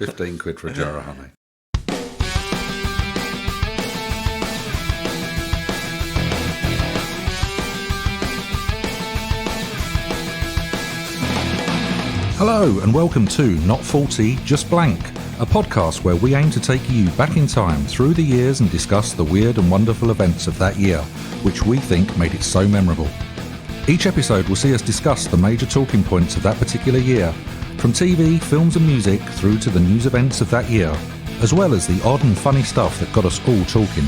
£15 for a jar of honey. Hello and welcome to Not 40, Just Blank, a podcast where we aim to take you back in time through the years and discuss the weird and wonderful events of that year, which we think made it so memorable. Each episode will see us discuss the major talking points of that particular year, from TV, films and music through to the news events of that year, as well as the odd and funny stuff that got us all talking.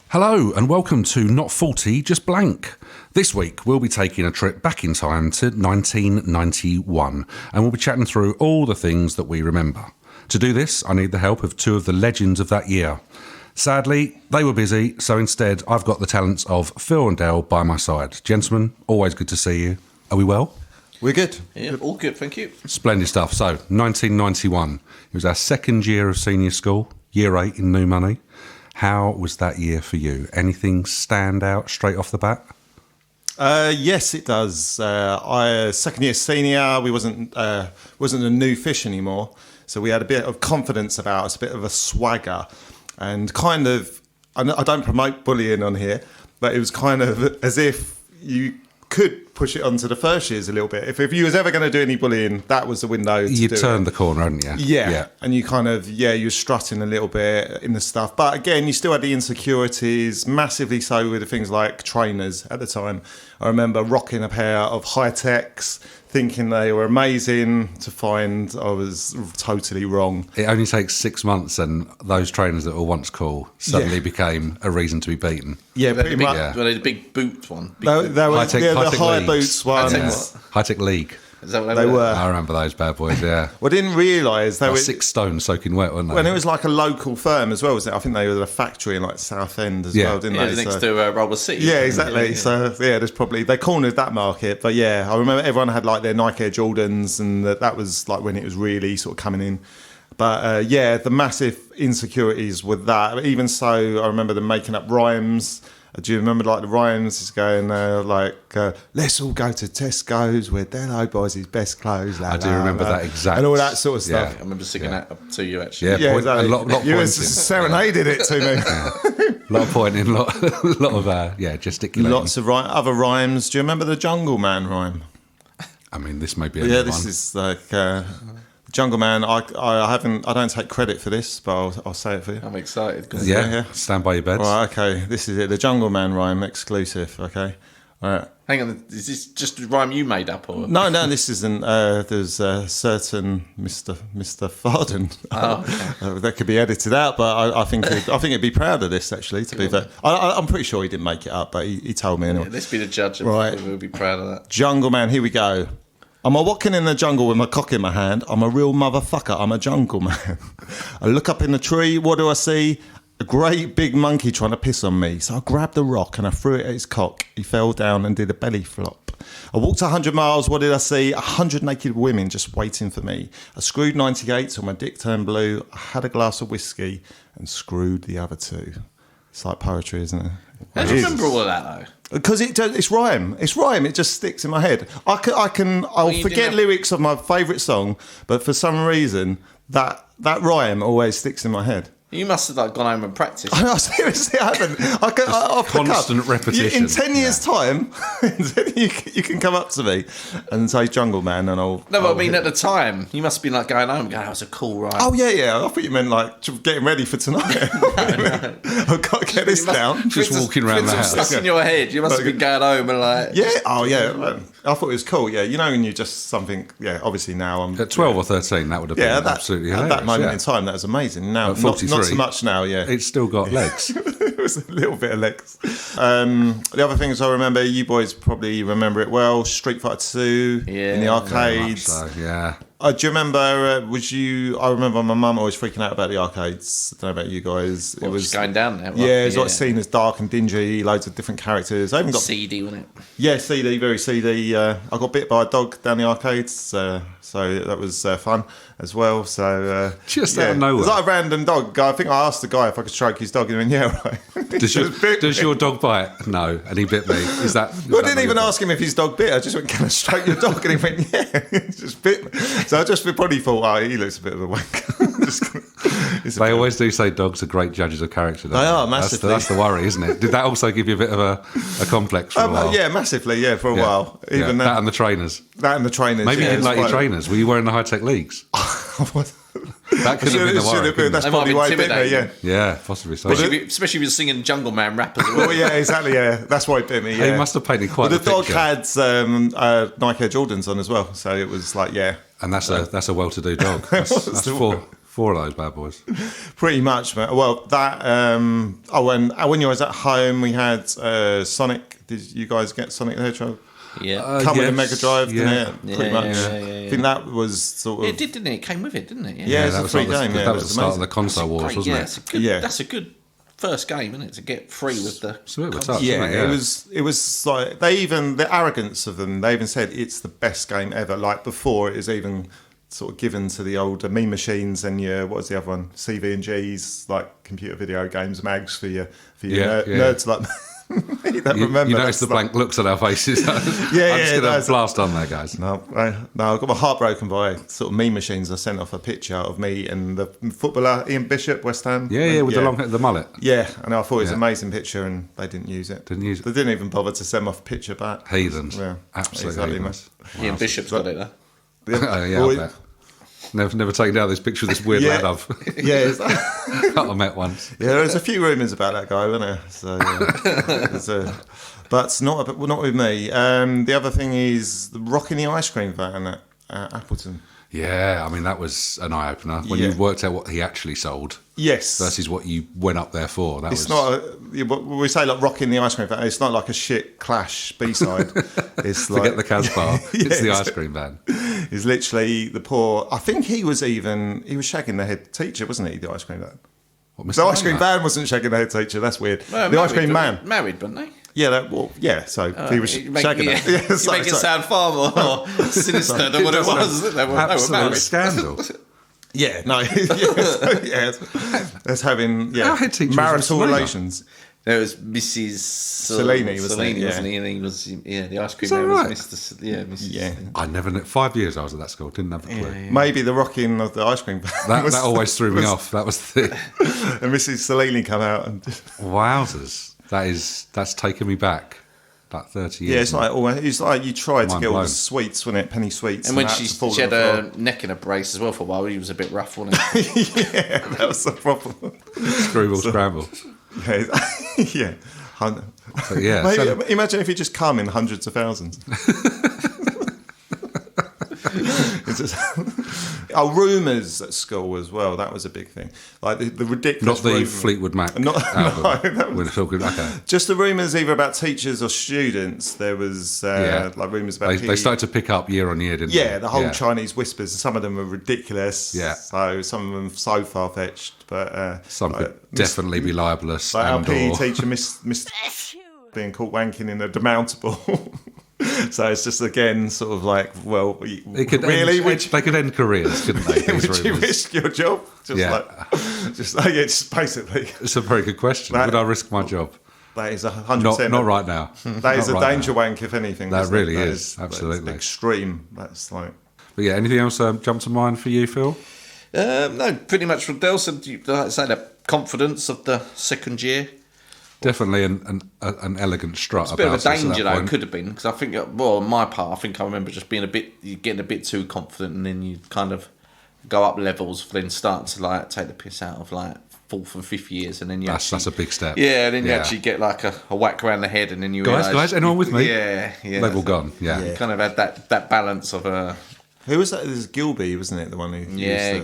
Hello and welcome to Not 40, Just Blank. This week we'll be taking a trip back in time to 1991 and we'll be chatting through all the things that we remember. To do this, I need the help of two of the legends of that year. Sadly, they were busy, so instead I've got the talents of Phil and Dale by my side. Gentlemen, always good to see you. Are we well? We're good. Yeah, all good, thank you. Splendid stuff. So, 1991. It was our second year of senior school, year 8 in New Money. How was that year for you? Anything stand out straight off the bat? Yes, it does. I second year senior. We wasn't a new fish anymore, so we had a bit of confidence about us, a bit of a swagger, and kind of. I don't promote bullying on here, but it was kind of as if you could push it onto the first years a little bit. If you was ever going to do any bullying, that was the window to You do turned it. the corner, hadn't you? Yeah. And you kind of, you were strutting a little bit in the stuff. But again, you still had the insecurities, massively so with the things like trainers at the time. I remember rocking a pair of high-techs, thinking they were amazing, to find I was totally wrong. It only takes 6 months and those trainers that were once cool suddenly became a reason to be beaten. Yeah, pretty much. Yeah. Well, the big boot one. They were the high boots ones. High-tech league. Is that what They were. I remember those bad boys, yeah. Well, I didn't realise they were 6 stone soaking wet, weren't they? When it was like a local firm as well, wasn't it? I think they were a factory in like Southend as well, didn't they? Next to Roller City. Yeah, exactly. So there's probably they cornered that market, but yeah, I remember everyone had like their Nike Air Jordans, and that was like when it was really sort of coming in. But the massive insecurities with that. Even so, I remember them making up rhymes. Do you remember like the rhymes is going let's all go to Tesco's where Dello buys his best clothes. I do remember that exactly. And all that sort of stuff. I remember singing that up to you actually. Yeah, exactly. A lot you pointing. serenaded it to me. A lot of pointing, a lot of gesticulating. Lots of other rhymes. Do you remember the Jungle Man rhyme? I mean, this may be a Yeah, new this one. is like Jungle Man. I don't take credit for this, but I'll say it for you. I'm excited. Yeah, stand by your beds. All right, okay. This is it. The Jungle Man rhyme exclusive. Okay. All right. Hang on, is this just a rhyme you made up or? No, this isn't. There's a certain Mr. Farden. That could be edited out, but I think he'd be proud of this. Actually, to be fair, I'm pretty sure he didn't make it up, but he told me anyway. Yeah, let's be the judge. Right. We'll be proud of that. Jungle Man. Here we go. I'm a walking in the jungle with my cock in my hand. I'm a real motherfucker. I'm a jungle man. I look up in the tree. What do I see? A great big monkey trying to piss on me. So I grabbed the rock and I threw it at his cock. He fell down and did a belly flop. I walked 100 miles. What did I see? 100 naked women just waiting for me. I screwed 98 till my dick turned blue. I had a glass of whiskey and screwed the other 2. It's like poetry, isn't it? How do you remember all of that though? Because it's rhyme. It's rhyme. It just sticks in my head. I'll forget lyrics of my favourite song, but for some reason that rhyme always sticks in my head. You must have gone home and practiced. I seriously haven't. Constant repetition. In 10 years' time, you can come up to me and say Jungle Man, and I'll. No, but I mean at the time, you must have been like going home, going, "That was a cool rhyme." Oh yeah. I thought you meant like getting ready for tonight. I've got to get this down. Just walking around the house. Stuck in your head. You must have been going home and like. Yeah. Oh yeah. I thought it was cool. Yeah. You know, when you just something. Yeah. Obviously now I'm At 12 or 13, that would have been absolutely hilarious. At that moment in time, that was amazing. Now, not so much now. Yeah. It's still got legs. It was a little bit of legs. The other things I remember, you boys probably remember it well. Street Fighter 2 in the arcades. Very much so, yeah. Do you remember? I remember my mum always freaking out about the arcades. I don't know about you guys. It was just going down there. Yeah, it was like seen as dark and dingy. Loads of different characters. I even got CD, wasn't it? Yeah, CD, very CD. I got bit by a dog down the arcades, so that was fun as well. So just out of nowhere, it was like a random dog. I think I asked the guy if I could stroke his dog, and he went, "Yeah, right." Does your dog bite? No, and he bit me. Is that? I didn't even ask him if his dog bit. I just went, "Can I stroke your dog?" And he went, "Yeah." He just bit me. So I just probably thought, "Oh, he looks a bit of a wanker." They always do say dogs are great judges of character. They are massively. That's the worry, isn't it? Did that also give you a bit of a complex for a while? Yeah, massively. Yeah, for a while. Even that and the trainers. Maybe you didn't like your trainers. Were you wearing the high tech leagues? That could have been the worry. That's probably why it bit me. Yeah, possibly so. Especially if you were singing Jungle Man rap as well. Well, yeah, exactly. Yeah, that's why it bit me. Yeah. He must have painted quite. The dog had Nike Air Jordans on as well, so it was like And that's a well-to-do dog. That's four of those bad boys. Pretty much, man. Well, that. When you was at home, we had Sonic. Did you guys get Sonic the Hedgehog? Yeah, come with a Mega Drive, yeah. Didn't it? Pretty much. Yeah. I think that was sort of. It did, didn't it? It came with it, didn't it? Yeah, it was a free game. That was the start of the console wars, wasn't it? That's a good first game, isn't it? To get free with the. It's a bit of a touch, it was like the arrogance of them. They even said it's the best game ever. Like before, it was even sort of given to the old meme machines and what was the other one? CV and G's, like computer video games mags for your nerds like. You notice the blank looks on our faces. I'm just going to blast on there, guys. No, I got my heart broken by sort of meme machines. I sent off a picture of me and the footballer Ian Bishop, West Ham. With the mullet. Yeah, and I thought it was an amazing picture, and they didn't use it. They didn't even bother to send off a picture back. Heathens. Yeah, absolutely heathens. Ian Bishop's got it there. I bet. Never taken down this picture of this weird lad I've I met once. Yeah, there's a few rumours about that guy, wasn't there? So, but not with me. The other thing is the rocking the ice cream van at Appleton. Yeah, I mean that was an eye opener when you worked out what he actually sold. Yes, versus what you went up there for. We say like rocking the ice cream van. It's not like a shit Clash B-side. It's forget like the Casbah. It's the ice cream van. It's literally the poor. I think he was shagging the head teacher, wasn't he? The ice cream van. The ice cream van wasn't shagging the head teacher. That's weird. Well, the ice cream man married, weren't they? Yeah, so he was shagging it. You make it sound far more sinister than what it was. They were married. Scandal. Yeah, no, that's having marital relations. There was Mrs. Cellini, wasn't he? And he was the ice cream man was Mr. Mrs. Yeah. I never knew. 5 years I was at that school, didn't have a clue. Yeah. Maybe the rocking of the ice cream van. That always threw me off. That was the and Mrs. Cellini come out and wowzers. That's taken me back about 30 years. Yeah, it's like you tried to get all the sweets, wasn't it? Penny sweets. And when she had a neck in a brace as well for a while, he was a bit rough, wasn't he? Yeah, that was the problem. Screwball scramble. Yeah. Yeah. Imagine if you just come in hundreds of thousands. Rumours at school as well. That was a big thing. Like the ridiculous. Not the Fleetwood Mac album. No, just the rumours either about teachers or students. There was like rumours about. They started to pick up year on year, didn't they? Yeah, the whole Chinese whispers. Some of them were ridiculous. Yeah. So some of them so far fetched, but some could definitely be libelous. Like our PE teacher, Miss being caught wanking in a demountable. So it's just again sort of like, well, they could end careers, couldn't they? Would you risk your job? Just basically. It's a very good question. Would I risk my job? That is 100%. Not right now. That is a danger wank, if anything. That really is. Absolutely extreme. That's like. But yeah, anything else jump to mind for you, Phil? No, pretty much what Dale said. Like I say, the confidence of the second year. Definitely an elegant strut. It's a bit of a danger, though. It could have been because I think, on my part, I think I remember just being getting a bit too confident, and then you kind of go up levels, then start to like take the piss out of like fourth and fifth years, and then that's a big step. Yeah, and then you actually get like a whack around the head, and then you guys, anyone with me? Yeah. Level gone. Yeah. You kind of had that balance of Who was that? It was Gilby, wasn't it? The one who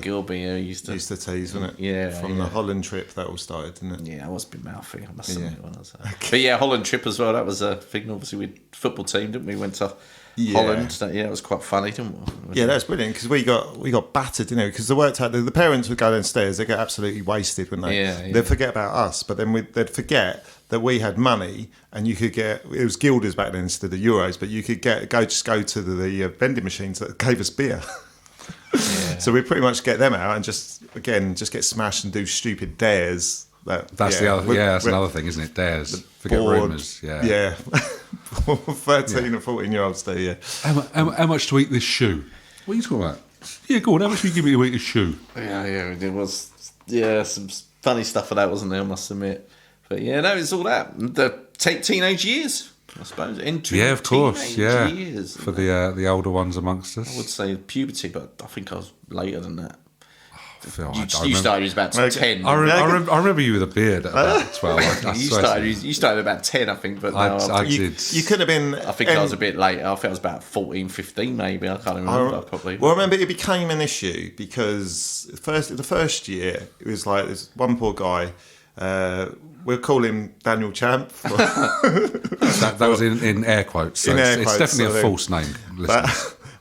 Gilby used to tease, wasn't it? Yeah, from the Holland trip that all started, didn't it? Yeah, I was a bit mouthy. I must admit when I was. But yeah, Holland trip as well. That was a thing. Obviously, we football team, didn't we? Went to Holland. That was quite funny, didn't we? Yeah, that's brilliant because we got battered, didn't we? Because they worked out the parents would go downstairs, they get absolutely wasted, wouldn't they? Yeah. They'd forget about us, but then they'd forget that we had money, and you could get, it was guilders back then instead of euros, but you could go to the vending machines that gave us beer. Yeah. So we pretty much get them out and just get smashed and do stupid dares. That's another thing, isn't it? Dares. Forget rumours. Yeah. 13 and 14-year-olds do, yeah. How much to eat this shoe? What are you talking about? Yeah, go on. How much will you give me to eat a shoe? Yeah, it was. Some funny stuff for that, wasn't there? I must admit. But it's all that. The teenage years, I suppose. Yeah, of course. Yeah, years, for the older ones amongst us. I would say puberty, but I think I was later than that. You started about 10. I remember you with a beard at about 12. You started about 10, I think. But I did. You could have been. I think I was a bit later. I think I was about 14, 15 maybe. I can't remember probably. Well, I remember it became an issue because the first year it was like this one poor guy. We'll call him Daniel Champ. that was in air quotes. So it's definitely a false name.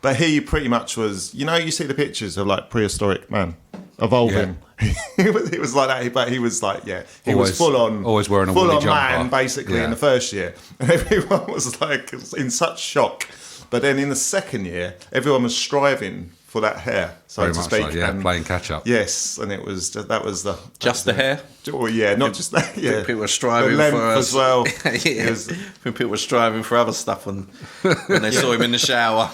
But he pretty much was. You see the pictures of like prehistoric man. Evolving. Yeah. It was like that, but he was like, he was full on, always wearing a woolly jumper, man, basically in the first year, and everyone was like in such shock. But then in the second year, everyone was striving for that hair, so very to much speak. So, yeah, playing catch up. Yes, and it was just the hair. Oh yeah, not just that. Yeah, people were striving the for as well. When people were striving for other stuff when they saw him in the shower.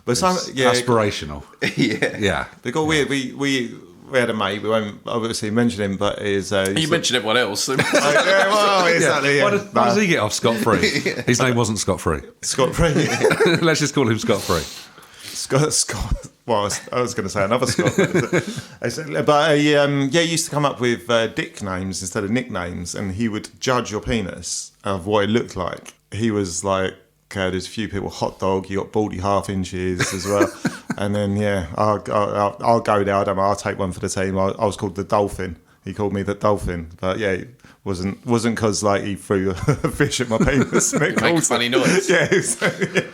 But aspirational. Yeah. They got weird. We had a mate. We won't obviously mention him, but you mentioned everyone else. Exactly. Yeah. Why does he get off scot free? His name wasn't Scot Free. Scot Free. Let's just call him Scot Free. Scott. Well, I was going to say another Scott. But he used to come up with dick names instead of nicknames, and he would judge your penis of what it looked like. He was like. There's a few people. Hot dog. You got baldy half inches as well, and then I'll go there. I don't know. I'll take one for the team. I was called the Dolphin. He called me the Dolphin, but it wasn't because like he threw a fish at my penis and it makes funny noise. Yeah, pretty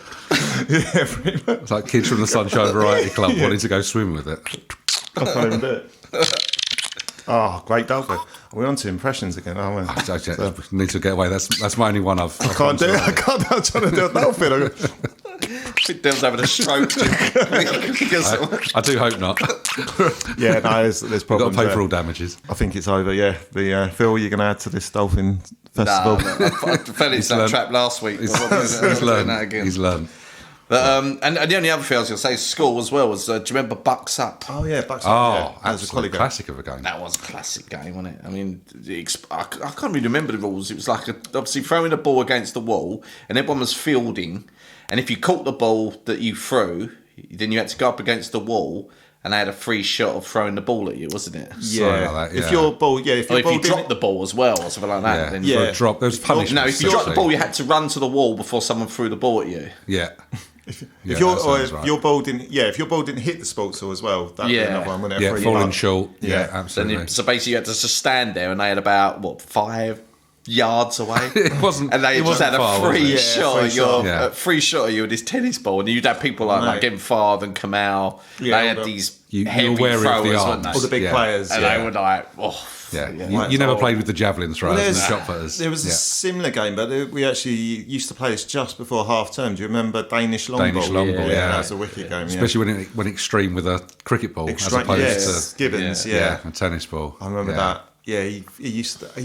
much. It's like kids from the Sunshine Variety Club wanting to go swim with it. I can't even do it. Oh, great Dolphin. We're on to impressions again, aren't we? I need to get away. That's my only one I can't do it. I can't. I'm trying to do a Dolphin. I think Dale's having a stroke. I do hope not. Yeah, no, there's problems. You've got to pay for all damages. I think it's over, yeah. Phil, you're going to add to this Dolphin festival? No, I fell into that trap last week. He's learned. But, and the only other thing I was going to say, school as well, was do you remember Bucks Up? Oh, yeah, Bucks Up. Oh, absolute classic of a game. That was a classic game, wasn't it? I mean, I can't really remember the rules. It was like, obviously, throwing a ball against the wall, and everyone was fielding. And if you caught the ball that you threw, then you had to go up against the wall, and they had a free shot of throwing the ball at you, wasn't it? Yeah. Like that, yeah. If your ball, or if you dropped the ball as well, or something like that. Then for a drop, there was punishment. No, if you dropped the ball, you had to run to the wall before someone threw the ball at you. Yeah. If your ball didn't hit the sports hall as well, that'd be another one, wouldn't it? Yeah, falling short. Yeah, absolutely. So basically, you had to just stand there, and they had about 5 yards away. It wasn't. And they just had a free shot at you with this tennis ball, and you'd have people like Kevin Costner and Kamal. They had these heavy throwers, weren't they? All the big players, and they were like, you never played with the javelin throwers and the shot putters. There was a similar game, but we actually used to play this just before half term. Do you remember Danish long ball? That was a wicked game. Especially when it went extreme with a cricket ball as opposed to Gibbons. a tennis ball. I remember that. Yeah, he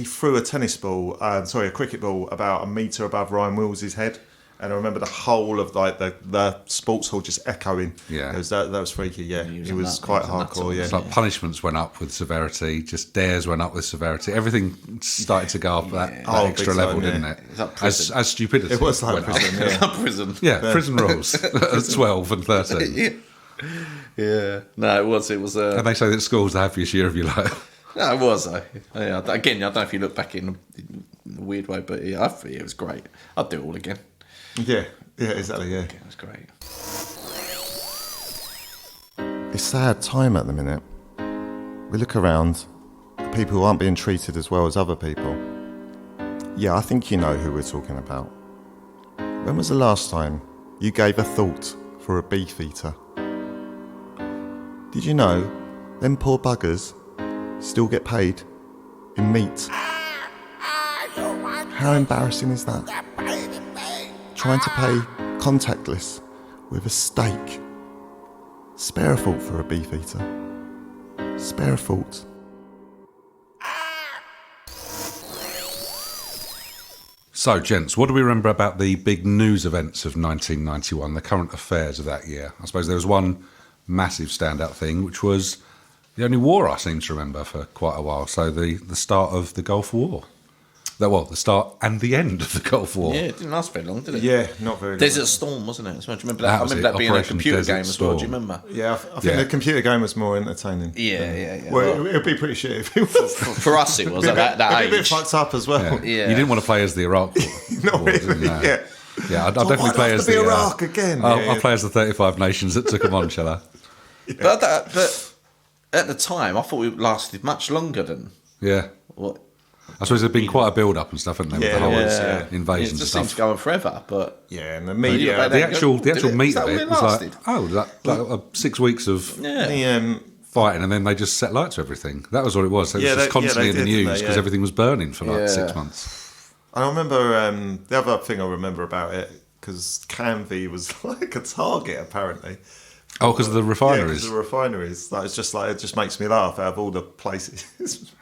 threw a cricket ball about a metre above Ryan Wills's head. And I remember the whole of like the sports hall just echoing. Yeah, that was freaky. Yeah, it was quite hardcore. Yeah, it's like punishments went up with severity, just dares went up with severity. Everything started to go up that extra level, didn't it? Like as stupidity. It was like prison. It was like prison. Yeah, prison rules. 12 and 13. Yeah, no, it was. And they say that school's the happiest year of your life. No, it was though. Yeah, again, I don't know if you look back in a weird way, but I think it was great. I'd do it all again. Yeah, exactly, yeah. It was great. It's a sad time at the minute. We look around, people who aren't being treated as well as other people. Yeah, I think you know who we're talking about. When was the last time you gave a thought for a beef eater? Did you know them poor buggers still get paid in meat? How embarrassing is that? Trying to pay contactless with a steak. Spare a thought for a beef eater. Spare a thought. So, gents, what do we remember about the big news events of 1991, the current affairs of that year? I suppose there was one massive standout thing, which was the only war I seem to remember for quite a while. So the start of the Gulf War. The start and the end of the Gulf War. Yeah, it didn't last very long, did it? Yeah, not very long. Desert Storm, wasn't it? So do you remember that? I remember that being a Operation computer Desert game as well. Do you Storm. remember? Yeah, I think the computer game was more entertaining. Yeah. Well, it would be pretty shit if it was. For us, it was at that It'd be a bit age. fucked up as well. Yeah. You didn't want to play as the Iraq War. Not War, did really, you? yeah. Yeah, I'd definitely play as the Iraq again. I'll play as the 35 nations that took them on, shall I? But at the time, I thought it lasted much longer than Yeah. what. I suppose there'd been quite a build-up and stuff, hadn't there, with the whole invasions It and just seems stuff. to go on forever, but Yeah, and the Yeah, media. but The actual Did it? meat Is that of when it it was lasted? like 6 weeks of yeah. fighting, and then they just set light to everything. That was what it was. So it was just constantly in the they did, news because yeah. everything was burning for like Yeah. 6 months. I remember the other thing I remember about it, because Canvey was like a target apparently. Oh, because of the Yeah, refineries. because the refineries. Like, it's just like, it just makes me laugh out of all the places.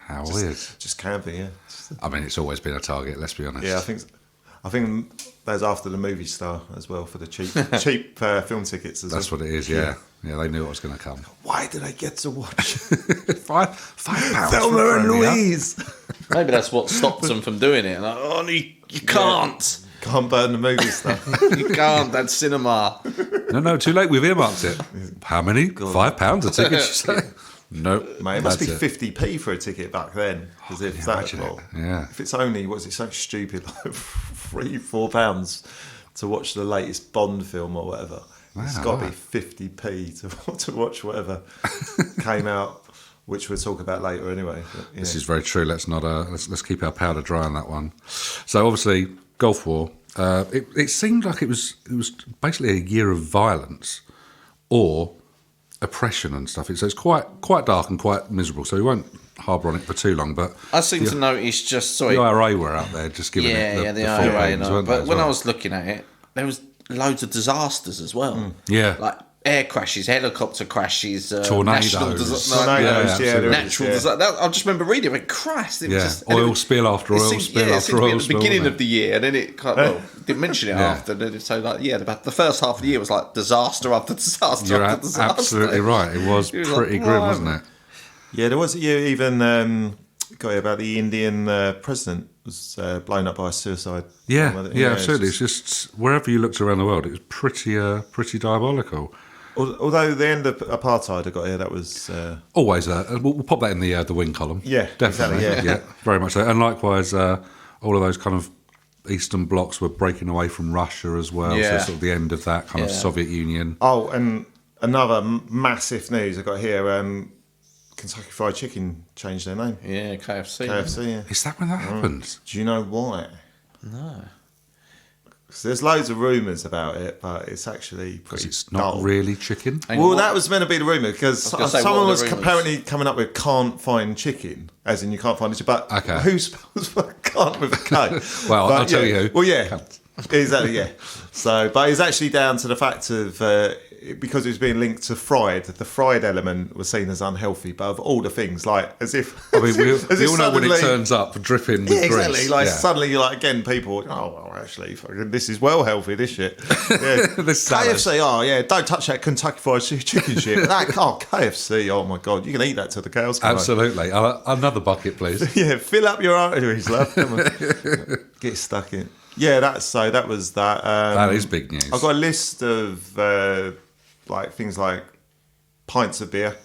How just, weird. Just Canvey, yeah. I mean, it's always been a target. Let's be honest. Yeah, I think that was after the movie star as well for the cheap film tickets. That's what it is. Yeah, they knew what was going to come. Why did I get to watch £5 Thelma and Louise? Maybe that's what stopped them from doing it. Like, oh, you can't. Can't burn the movie star. You can't. That's cinema. No, too late. We've earmarked it. How many? £5 a ticket, you say? Nope. Mate, it must be that's 50p for a ticket back then. Because if imagine it. Yeah. If it's only, what's it so stupid, like £3-4 to watch the latest Bond film or whatever. It's got to be 50p to watch whatever came out, which we'll talk about later anyway. But, yeah. This is very true. Let's not. Let's keep our powder dry on that one. So obviously, Gulf War. It seemed like it was basically a year of violence or oppression and stuff. So it's quite dark and quite miserable. So we won't harbour on it for too long. But I seem to notice the IRA were out there just giving it the full IRA. beans, weren't they, But as when well? I was looking at it, there was loads of disasters as well. Yeah. Like air crashes, helicopter crashes, Tornadoes. Tornadoes, absolutely. natural disaster. I just remember reading it. Went, Christ, it was just Oil spill after it oil seemed- spill it after seemed to be oil at the spill. beginning wasn't of the year, and then it kind of, didn't mention it Yeah. after. Then so the first half of the year was like disaster after disaster You're after disaster. absolutely right. It was It was pretty like, grim, wow. wasn't it? Yeah, there was. You even got here about the Indian president was blown up by a suicide. Yeah, it's absolutely. It's just wherever you looked around the world, it was pretty diabolical. Although the end of apartheid I got here, that was Always, we'll pop that in the wing column. Yeah, definitely. exactly, yeah. Very much so. And likewise, all of those kind of eastern blocks were breaking away from Russia as well. Yeah. So sort of the end of that kind of Yeah. Soviet Union. Oh, and another massive news I got here. Kentucky Fried Chicken changed their name. Yeah, KFC. KFC. Yeah. Is that when that happened? Do you know why? No. 'Cause there's loads of rumours about it, but it's actually pretty. It's not dull. really chicken. And Well, what- that was meant to be the rumour because I was gonna say, what someone are the was rumours? apparently coming up with can't find chicken, as in you can't find it. But Okay. who spells can't with a K? Well, But I'll tell you who. Well, yeah, exactly, yeah. So, but it's actually down to the fact of because it was being linked to fried. The fried element was seen as unhealthy, but of all the things, like as if I mean, we as all if know when it suddenly- turns up dripping with Yeah, exactly. grease. Like Yeah. suddenly, you're like again, people. Oh, well, actually, fucking, this is well healthy. This shit. Yeah. This salad. KFC. Oh, yeah. Don't touch that Kentucky Fried Chicken shit. KFC. Oh my god, you can eat that till the cows come home. Absolutely. Another bucket, please. Yeah, fill up your arteries, love. Come on. Get stuck in. Yeah, that was that. That is big news. I've got a list of like things like pints of beer.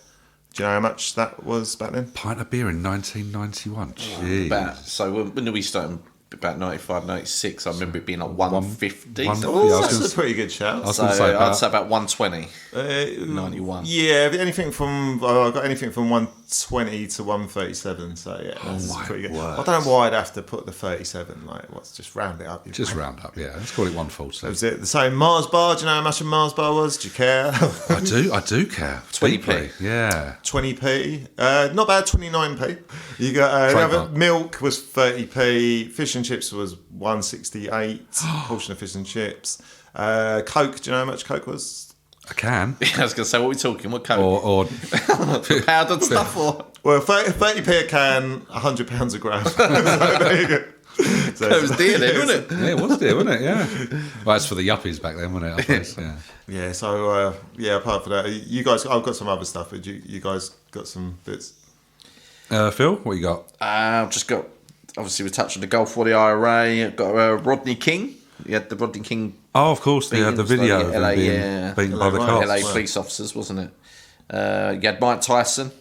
Do you know how much that was back then? Pint of beer in 1991. Jeez. So when did we start? About 95, 96. I remember it being like 150. One- So Yeah, I was That's gonna a pretty good shout. was gonna say I'd about- say about 120. 91. Yeah, anything from I've got anything from 120 to 137. So yeah, that's pretty good. word. I don't know why I'd have to put the 37. Like, what's just round it up? Just round up, yeah. Let's call it 140. Was it the same Mars bar? Do you know how much a Mars bar was? Do you care? I do care. 20p. Deeply, yeah. 20p. Not bad. 29p. You got the other milk was 30p. Fish and chips was 168. Portion of fish and chips. Coke. Do you know how much Coke was? I can. I was going to say, what are we talking? What Coke? Or Powdered stuff or? Well, 30p a can, £100 a gram. So there you go. So It was dear then, wasn't it? yeah, it was dear, wasn't it? Yeah. Well, it's for the yuppies back then, wasn't it? I suppose. Yeah. Yeah, so apart from that, you guys, I've got some other stuff, but you guys got some bits. Phil, what you got? I've just got, obviously we touched on the Gulf War, the IRA, got Rodney King. You had the Rodney King. Oh, of course, they had the video of LA, him being yeah. beaten by the LA, cops. LA police officers, wasn't it? You had Mike Tyson,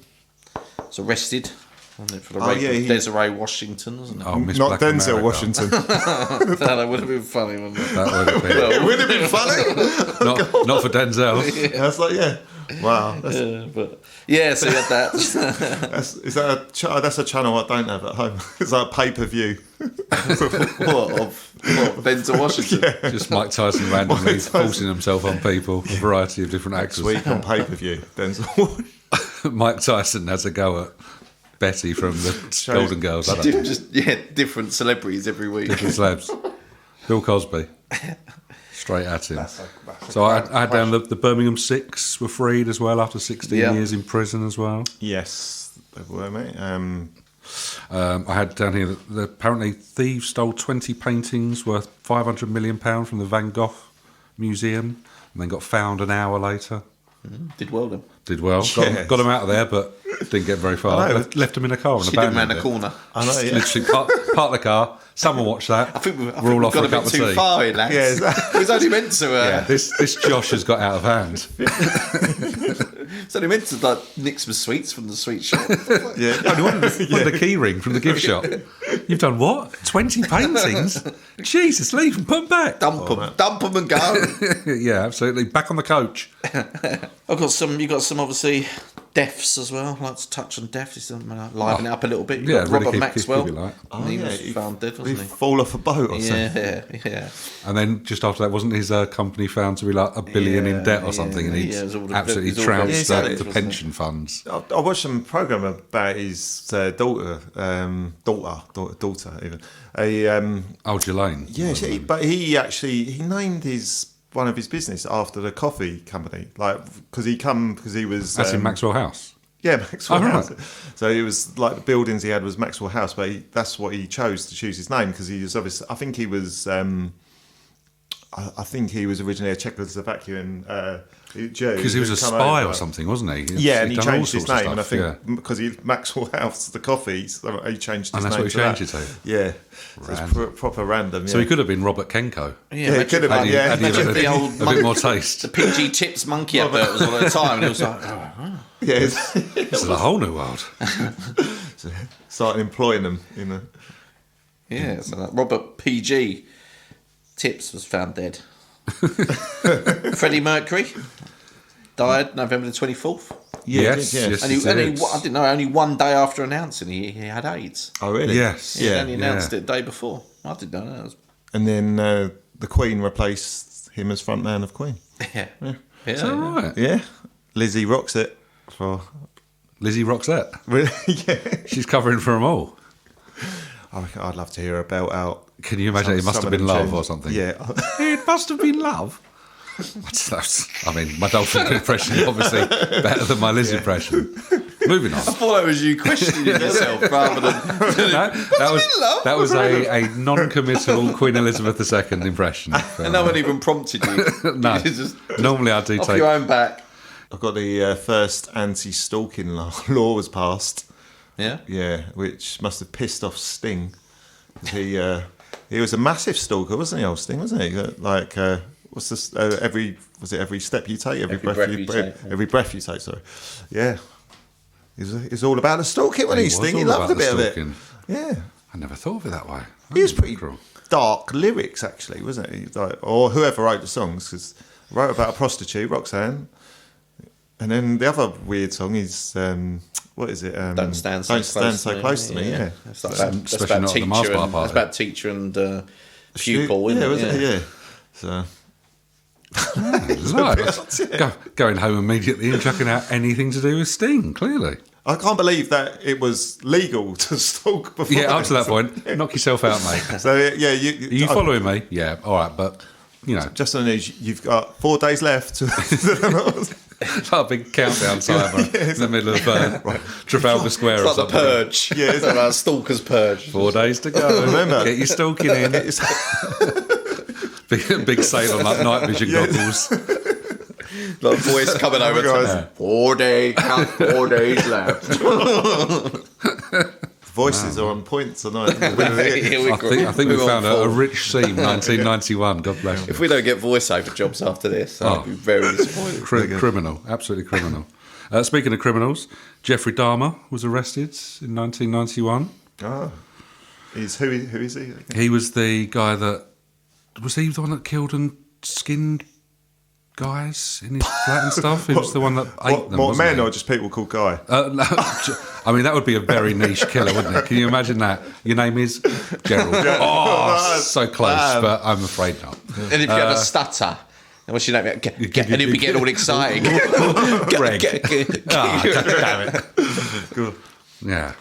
was arrested, wasn't it, for the rape of Desiree Washington, wasn't it? Oh, Miss Not Black Denzel America. Washington. That would have been funny, wouldn't it? That would have been. It would have been funny. not for Denzel. That's like, yeah. Wow. That's, So you had that. that's a channel I don't have at home. It's like pay-per-view. what, of Denzel Washington? Just Mike Tyson randomly forcing himself on people, a variety of different Next actors. week on pay-per-view. Denzel. Mike Tyson has a go at Betty from the Golden Girls. I don't know. Just different celebrities every week. Different celebs. Bill Cosby. Straight at him. So I had down the Birmingham Six were freed as well after 16 years in prison as well. Yes, they were, mate. I had down here that apparently thieves stole 20 paintings worth £500 million from the Van Gogh Museum and then got found an hour later. Did well then. Did well. Yes. Got them out of there, but didn't get very far. Left them in a car and She did abandoned round the corner. I know, yeah. Literally park the car. Someone watch that. I think we've We're all off gone for a a cup bit of too tea. far in that. Yeah, It was only meant to. Yeah, this Josh has got out of hand. It's only meant to like nick some sweets from the sweet shop. yeah. Only one of the key ring from the gift shop. You've done what? 20 paintings? Jesus, leave them, put them back. Dump them and go. Yeah, absolutely. Back on the coach. I've got some. You got some obviously deaths as well. I'd like to touch on deaths. Liven it up a little bit. You got really Robert keep Maxwell. it light. He was found dead, Did wasn't he he? fall off a boat or something? Yeah. And then just after that, wasn't his company found to be like $1 billion in debt or something? And yeah, he's it was all the- absolutely it was all trounced very the wasn't pension funds. I watched some program about his daughter even. Ghislaine. Yeah, but he named one of his business after the coffee company, like because he was. That's in Maxwell House. Yeah, Maxwell Oh, House. right. So it was like the buildings he had was Maxwell House, but that's what he chose to choose his name because he was obviously. I think he was. I think he was originally a Czechoslovakian Jew. Because he was a who'd come spy over. or something, wasn't he? Yeah, and he done all changed his sorts of name, and I stuff, think because he Maxwell House, the coffee, so he changed his And name. that's what he to that. changed it to? Yeah, so it's proper random. Yeah. So he could have been Robert Kenko. Yeah, it could have been. Yeah, Had he Imagine had the old a bit more taste. The PG Tips monkey advert was all the time, and it was like, yeah. This is a whole new world. Started employing them. yeah. So that Robert PG Tips was found dead. Freddie Mercury died November the 24th. Yes. yeah. Yes, And he I did. didn't know, only one day after announcing he had AIDS. Oh, really? Yes. He Yeah. only announced it the day before. I didn't know that. And then the Queen replaced him as frontman of Queen. Yeah. Is that right? Yeah, Lizzie rocks it. For Lizzie Roxette. really, yeah. She's covering for them all. I reckon I'd love to hear her belt out. Can you imagine? It must some have of been them love tunes. or something. Yeah, It must have been love. I mean, my Dolphin impression is obviously better than my Liz impression. Moving on. I thought that was you questioning yourself rather than. That was a non-committal Queen Elizabeth II impression. And no one even prompted you. No. You just Normally I do off take. your own back. I've got the first anti-stalking law was passed. Yeah. Yeah, which must have pissed off Sting. He was a massive stalker, wasn't he, old Sting? Wasn't he? Like, what's this? Every step you take, every breath you take, every breath you take. Sorry, yeah. He's all about the stalking, wasn't he? was Sting. He all loved a about bit the of it. stalking. Yeah, I never thought of it that way. he was pretty Cruel. dark lyrics, actually, wasn't he? Like, or whoever wrote the songs, because wrote about a prostitute, Roxanne, and then the other weird song is what is it? Don't stand so close to me. Yeah. It's like that's Especially about not at the teacher Mars bar and party. it's about teacher and pupil, isn't it? Was it? Yeah. So. Nice. Going home immediately and chucking out anything to do with Sting, clearly. I can't believe that it was legal to stalk before. Yeah, up to that point. Knock yourself out, mate. So, yeah, Are you following me? Yeah, all right, but, Just on the news, you've got 4 days left. It's like a big countdown timer in the middle of Trafalgar Square It's or like the something. purge. Yeah, it's like Stalker's purge. 4 days to go. Remember. Get your stalking in. Big sale on like night vision goggles. Like a voice coming over to 4 days, count 4 days left. Voices are on point tonight. I think we found a rich scene, 1991. God bless you. If we don't get voiceover jobs after this, I'll be very disappointed. Criminal, absolutely criminal. Speaking of criminals, Jeffrey Dahmer was arrested in 1991. Oh. Who is he? He was the guy that... Was he the one that killed and skinned guys in his flat and stuff? He was the one that ate them, More wasn't men he? or just people called Guy? No, I mean, that would be a very niche killer, wouldn't it? Can you imagine that? Your name is Gerald. Oh, so close, but I'm afraid not. And if you had a stutter, then what's your name? And he'd be getting all excited. Greg. Damn it. Good. Yeah.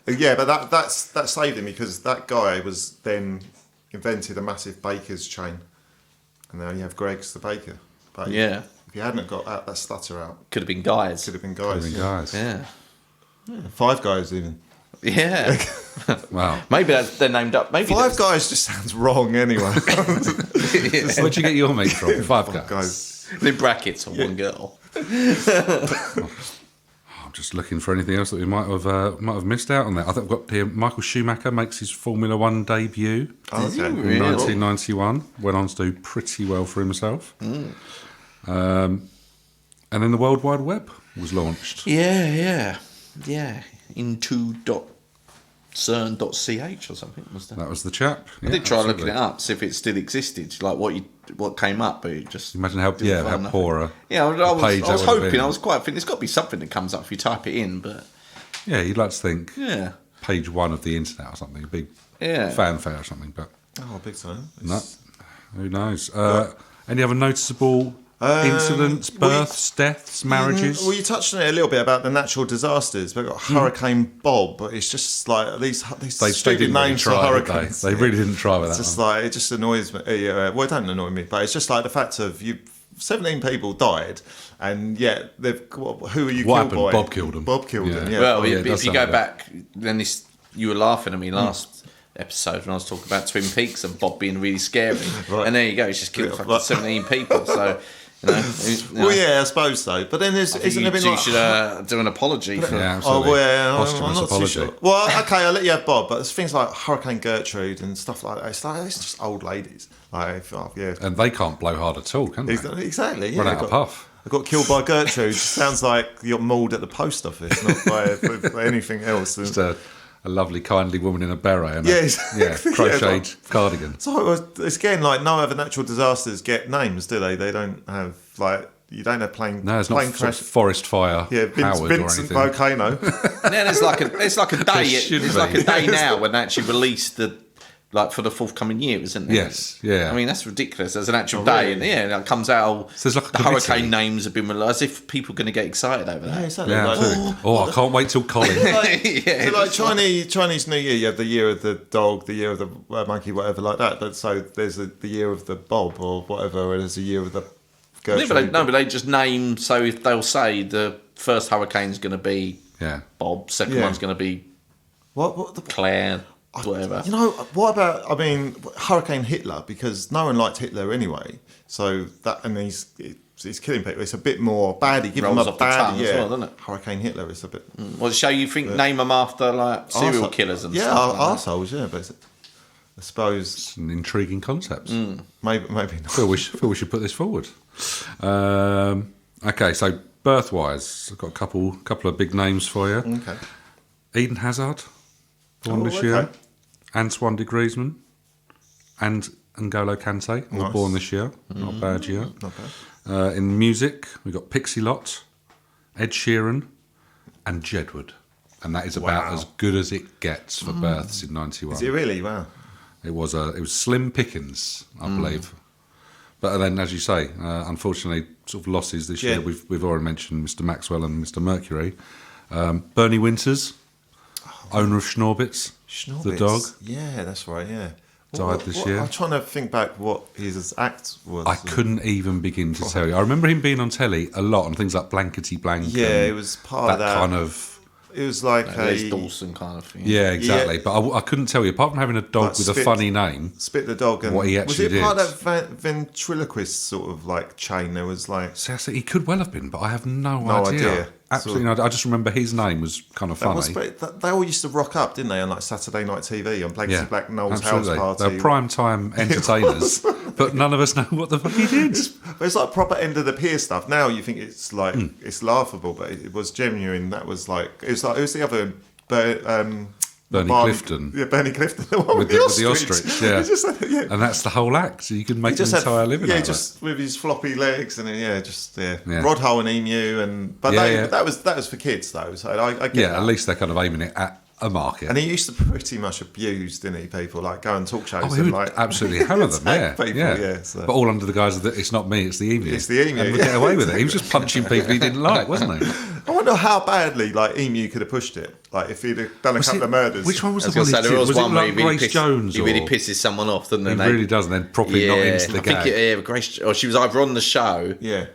Yeah, but that saved him because that guy was then invented a massive baker's chain. And now you have Greg's the baker. But Yeah. if you hadn't got that stutter out, Could have been guys. could have been guys. Yeah. 5 guys even. Yeah. Wow. Maybe they're named up. Maybe Five Guys just sounds wrong anyway. Where'd you get your meat from? Five guys. Guys. in brackets on one girl. I'm just looking for anything else that we might have missed out on there. I think I've got here Michael Schumacher makes his Formula One debut Okay. in 1991. Went on to do pretty well for himself. And then the World Wide Web was launched. Yeah. Into.cern.ch or something was that? That was the chap. I did try looking it up, see if it still existed, like what came up, but it just Imagine how poor a yeah. I was page that would have hoping. been. I was quite thinking there's got to be something that comes up if you type it in, but Yeah, you'd like to think yeah, page 1 of the internet or something, a big yeah. fanfare or something, but Oh, big time. no, who knows? Any other noticeable incidents, births, deaths, marriages? Well, you touched on it a little bit about the natural disasters. We've got Hurricane Bob, but it's just like these they stupid didn't really names for try, did hurricanes. they really didn't try with It's that just one. like it just annoys me. Well, it don't annoy me, but it's just like the fact of 17 people died, and yet who are you What killed happened? by? Bob killed them. Bob killed them. Yeah. Well, yeah, it does if you sound go like back, then you were laughing at me last episode when I was talking about Twin Peaks and Bob being really scary, Right. and there you go, he's just killed Yeah, fucking right. 17 people. So. Well, yeah, I suppose so. But then isn't there been you like? should do an apology for Yeah, absolutely. Oh, well, yeah, I'm Posthumous not too apology. sure. Well, okay, I'll let you have Bob, but there's things like Hurricane Gertrude and stuff like that. It's just old ladies. Like, yeah. And they can't blow hard at all, can they? Exactly. Yeah, Run out of puff. I got killed by Gertrude. Sounds like you're mauled at the post office, not by anything else. Just a lovely, kindly woman in a beret and Yes. a crocheted cardigan. So it's again like no other natural disasters get names, do they? They don't have like you don't have plane. No, it's plane not crash. forest fire. Yeah, Howard Vincent or anything. Volcano. And then it's like a day. should It's be. like a day now when they actually released the for the forthcoming year, isn't it? Yes, yeah. I mean that's ridiculous. There's an actual day, really? and it comes out. So there's like a the committee. hurricane names have been released, as if people are going to get excited over that. Yeah, exactly. Yeah, Like, absolutely. I can't wait till Colin. Yeah, so like Chinese New Year, you have the year of the dog, the year of the monkey, whatever like that. But so there's the year of the Bob or whatever, and there's a year of the Gertrude. but they just name. So if they'll say the first hurricane's going to be Yeah. Bob, second Yeah. one's going to be What the Claire, whatever. You know, what about, Hurricane Hitler? Because no one liked Hitler anyway. So that, and he's killing people. It's a bit more baddie. Give him Rolls a off the tongue baddie, as yeah. well, doesn't it? Hurricane Hitler is a bit... Well, so you think name them after like serial arsehole- killers and yeah, stuff? Like arseholes, yeah. But I suppose It's an intriguing concept. maybe not. Feel we should put this forward. Okay, so birth-wise, I've got a couple of big names for you. Okay. Eden Hazard, born this year. okay. Antoine de Griezmann and N'Golo Kante, all Nice. born this year. Not a bad year. Not bad. In music, we've got Pixie Lott, Ed Sheeran, and Jedward. And that is about as good as it gets for births in 91. Is it really? Wow. It was slim pickings, I believe. But then, as you say, unfortunately, sort of losses this year. We've already mentioned Mr. Maxwell and Mr. Mercury. Bernie Winters, owner of Schnorbitz, the dog. Yeah, that's right, yeah. Died this year. I'm trying to think back what his act was. I couldn't even begin to tell you. I remember him being on telly a lot on things like Blankety Blank. Yeah, it was part of that. Kind of... It was like Les Dawson kind of thing. Yeah, exactly. Yeah. But I couldn't tell you, apart from having a dog with a funny name... Spit the Dog. And what he actually did. Was it part of that ventriloquist sort of like chain? There was like... See, he could well have been, but I have no idea. Absolutely no. I just remember his name was kind of funny. They all used to rock up, didn't they, on like Saturday night TV on Blankety Black Noel's house party. They're prime time entertainers, but none of us know what the fuck he did. But it's like proper end of the pier stuff. Now you think it's like it's laughable, but it was genuine. That was like it was the other. Bernie Clifton. Yeah, Bernie Clifton. The one with the ostrich. Yeah. And that's the whole act. So you can make an entire living out of it. Just with his floppy legs and Rod Hole and Emu. But that was for kids, though. So I get that. At least they're kind of aiming it at a market. And he used to pretty much abuse, didn't he, people? Like go on talk shows. Oh, he would absolutely hammer them, So. But all under the guise that it's not me, it's the Emu. It's the Emu. And would get away with it. He was just punching people he didn't like, wasn't he? I wonder how badly like Emu could have pushed it. Like if he'd have done a couple of murders. Which one was the one he did? Was it like Grace Jones? He really pisses someone off, doesn't he? He really does, and then properly not into the gag. Grace, or she was either on the show. Yeah.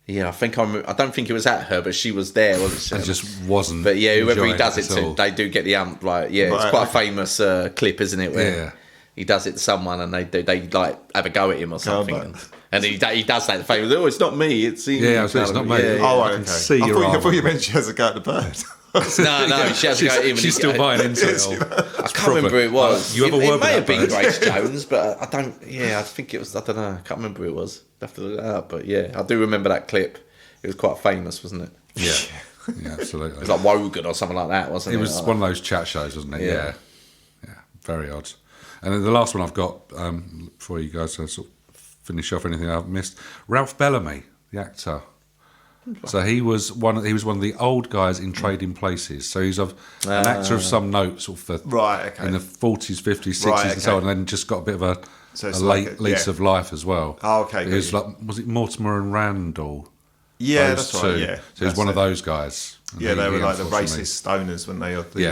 Yeah, I don't think it was at her, but she was there, wasn't she? It just wasn't. But yeah, whoever he does it to, they do get the amp. Like, it's quite a famous clip, isn't it? Where he does it to someone, and they like have a go at him or something. And he does that famous. Oh, it's not me. It's him. Yeah, it's not me. Yeah. Oh, okay. See I thought you meant she has a go at the bird. No, she has a go at him. She's still buying into it. I can't remember who it was. It may have been Grace Jones, but I don't. Yeah, I think it was. I don't know. I can't remember who it was. I have to look that up. But yeah, I do remember that clip. It was quite famous, wasn't it? Yeah, absolutely. It was like Wogan or something like that, wasn't it? It was one of those chat shows, wasn't it? Yeah. Very odd. And then the last one I've got, before you guys sort of finish off anything I've missed, Ralph Bellamy, the actor. So he was one of the old guys in Trading Places. So he's an actor of some note, sort of in the 40s, 50s, 60s, and so on, and then just got a bit of a late lease of life as well. Oh, okay. It was was it Mortimer and Randall? Yeah, that's right. Yeah, so he's one of those guys. Yeah, they were like the racist stoners when they were he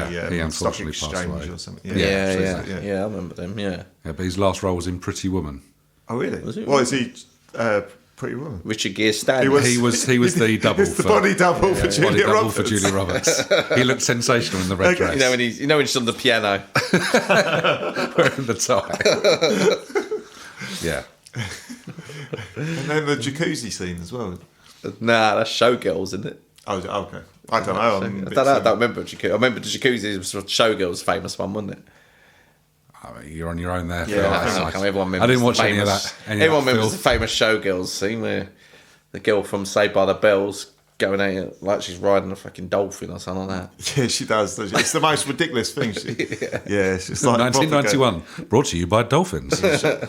stock unfortunately exchange or something. Yeah, I remember them. Yeah, but his last role was in Pretty Woman. Oh, really? Was it? What is he? Pretty Woman. Richard Gere Stanley. He was the double. It's the body double for Julia Roberts. For Julia Roberts. He looked sensational in the red dress. You know when she's on the piano, wearing the tie. Yeah. And then the jacuzzi scene as well. Nah, that's Showgirls, isn't it? Oh, okay. I don't know. I don't remember jacuzzi. I remember the jacuzzi was Showgirls' famous one, wasn't it? I mean, you're on your own there. Yeah, I didn't watch any of that. Everyone remembers the famous Showgirls scene where the girl from Saved by the Bells going out like she's riding a fucking dolphin or something like that. Yeah, she does. It's the most ridiculous thing. It's just like 1991, brought to you by dolphins. Yeah,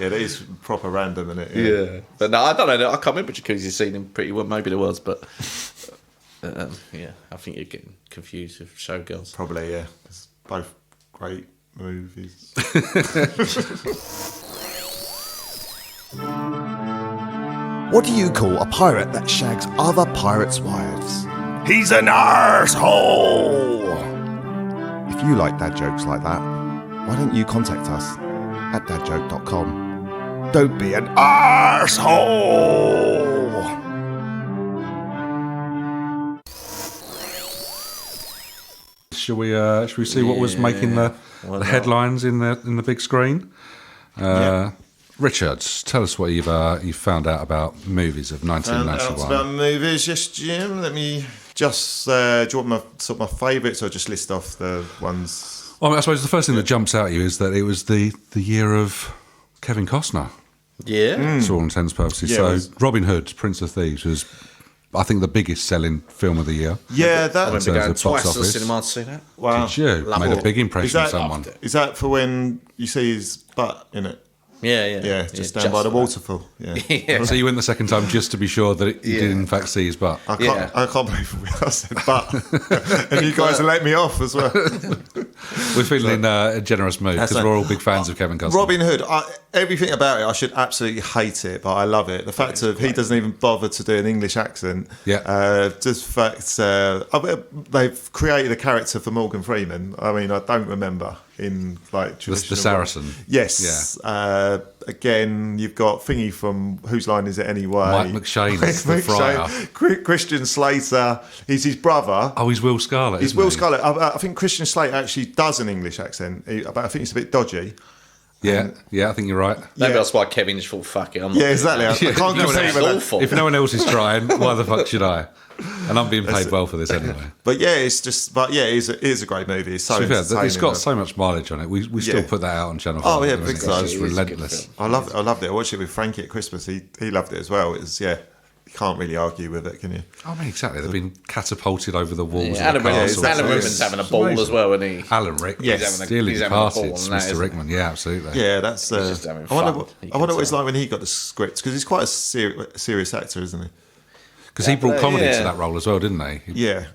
that is proper random, isn't it? Yeah. But no, I don't know. I can't remember jacuzzi scene in Pretty Woman. Maybe there was, but I think you're getting confused with Showgirls. Probably, yeah. It's both great movies. What do you call a pirate that shags other pirates' wives? He's an arsehole! If you like dad jokes like that, why don't you contact us at dadjoke.com. Don't be an arsehole! Shall we see what was making the headlines in the big screen? Richard, tell us what you've found out about movies of 1991. About movies, yes, Jim. Let me just. Do you want my favourites, or just list off the ones? Well, I suppose the first thing that jumps out at you is that it was the year of Kevin Costner. Yeah, to all intents and purposes. Yeah, so Robin Hood, Prince of Thieves, was, I think, the biggest selling film of the year. Yeah, that. I remember going twice to the cinema to see that. Wow, did you? Made a big impression on someone. Is that for when you see his butt in it? Yeah, just down by the waterfall. Yeah. So you went the second time just to be sure that you did in fact see his butt. I can't believe I said but. And you guys let me off as well. We're feeling in a generous mood because we're all big fans of Kevin Costner. Robin Hood, everything about it, I should absolutely hate it, but I love it. The fact of he doesn't even bother to do an English accent. Yeah. Just fact, they've created a character for Morgan Freeman. I mean, I don't remember in like traditional the Saracen. Yes. Yeah. Again, you've got Thingy from Whose Line Is It Anyway? Mike McShane is the friar. Christian Slater, he's his brother. Oh, he's Will Scarlett. He's Will Scarlett. I think Christian Slater actually does an English accent, but I think it's a bit dodgy. Yeah, I think you're right. Maybe that's why Kevin just thought, fuck it. I'm not Exactly. I can't compete with that. Awful. If no one else is trying, why the fuck should I? And I'm being paid well for this anyway. But yeah, it is a great movie. It's so entertaining. It's got so much mileage on it. We still put that out on Channel 5. Oh yeah, doesn't big it? time. It's just relentless. I loved it. I watched it with Frankie at Christmas. He loved it as well. It's you can't really argue with it, can you? I mean, exactly. They've been catapulted over the walls. Alan of the castle. Rickman's having a ball as well, isn't he? Alan Rickman, Yes. dearly he's having a departed, ball on that, Mr. isn't Rickman. Yeah, absolutely. Yeah, that's. I just having wonder fun. what it's like when he got the script because he's quite a serious actor, isn't he? Because he brought comedy to that role as well, didn't he? Yeah.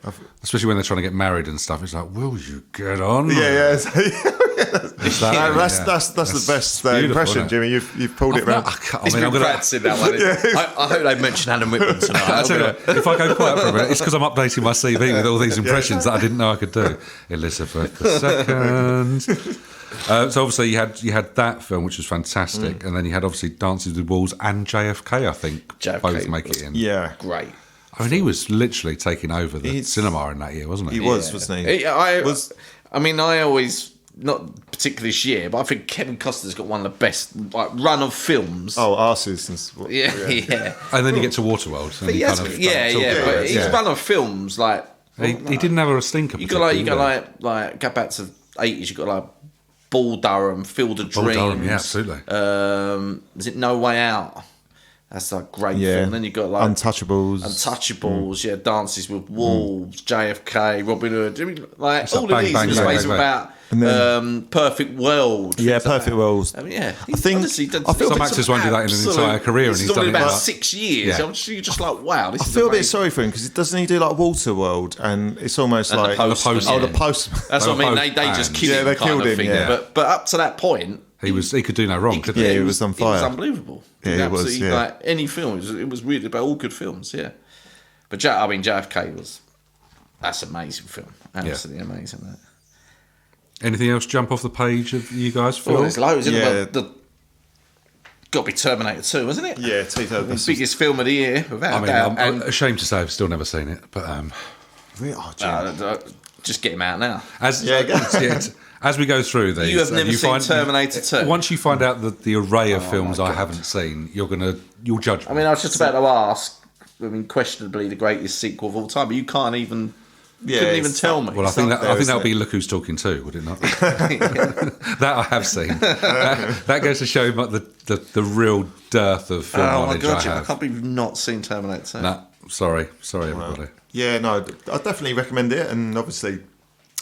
Especially when they're trying to get married and stuff. It's like, will you get on? Yeah. It's that, That's the best impression, Jimmy. You've pulled it round. He's been practicing that one. I hope they mention Alan Rickman tonight. If I go quiet for a minute, it's because I'm updating my CV with all these impressions that I didn't know I could do. Elizabeth II. So obviously you had that film, which was fantastic, and then you had obviously Dances with Wolves and JFK. I think both make it in. Yeah, great. I mean, he was literally taking over the cinema in that year, wasn't he? He was, wasn't he? I always, not particularly this year, but I think Kevin Costner's got one of the best run of films. Oh, Arses. Yeah. And then you get to Waterworld. And but his run of films, like he didn't have a stinker. You got like go back to the 80s. You got like Bull Durham, Field of Dreams. Durham, yeah, absolutely. Is it No Way Out? That's a great film. And then you got like Untouchables, Dances with Wolves, JFK, Robin Hood, like it's all like of bang, these bang, movies about Perfect World. Yeah, Perfect World. I mean, I think honestly, some actors won't do that in an entire career, and he's done it about like 6 years. Yeah. You're just like, wow. I feel a bit sorry for him because doesn't he do like Waterworld, and it's almost like The Postman. the Postman. That's what I mean. They just killed him. they killed him. Thing. Yeah. But up to that point, he could do no wrong, couldn't he? Yeah, he was on fire. It was unbelievable. Yeah, it was. Yeah. Like any film, it was weird about all good films. Yeah, but JFK that's an amazing film. Absolutely amazing. That. Anything else jump off the page of you guys? Well, there's loads. Yeah. Got to be Terminator 2, wasn't it? Yeah, 2000. The biggest film of the year, without a doubt. I'm ashamed to say I've still never seen it, but just get him out now. As we go through these, You have never seen Terminator 2. Once you find out the array of films I haven't seen, you'll judge me. I mean, I was just about to ask. I mean, questionably the greatest sequel of all time, but you can't even. Couldn't even tell me. Well, I think that would be Look Who's Talking Too, would it not? That I have seen. That goes to show the real dearth of film knowledge I have. I can't believe you've not seen Terminator 2. Nah, sorry everybody. Yeah, no, I definitely recommend it, and obviously,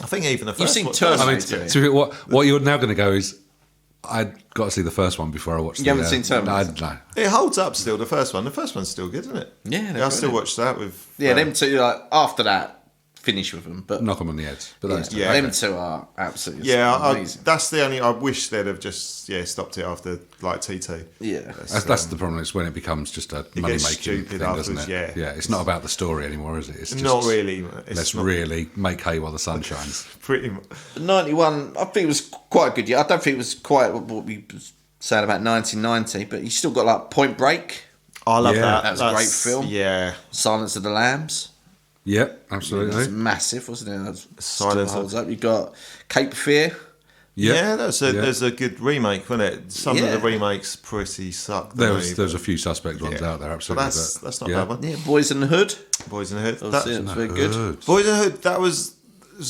I think even the first. You've seen Terminator. What you're now going to go is, I'd got to see the first one before I watched. You haven't seen Terminator? No. It holds up still. The first one. The first one's still good, isn't it? Yeah, I still watch that with. them two. Like after that. Finish with them, but knock them on the head. But them two are absolutely amazing. That's the only. I wish they'd have just stopped it after like TT. Yeah, that's the problem. It's when it becomes just a money making thing, doesn't it? Yeah, it's not about the story anymore, is it? It's just, not really. Let's really make hay while the sun shines. Pretty much. 91. I think it was quite a good year. I don't think it was quite what we saying about 1990, but you still got like Point Break. I love that. That was a great film. Yeah, Silence of the Lambs. Yeah, absolutely. It was massive, wasn't it? That Silence holds up. You got Cape Fear. Yeah, there's a good remake, wasn't it? Some of the remakes pretty suck. There's a few suspect ones out there, absolutely. But that's not a bad one. Yeah, Boys in the Hood. Boys in the Hood. That's very good. Boys in the Hood. It was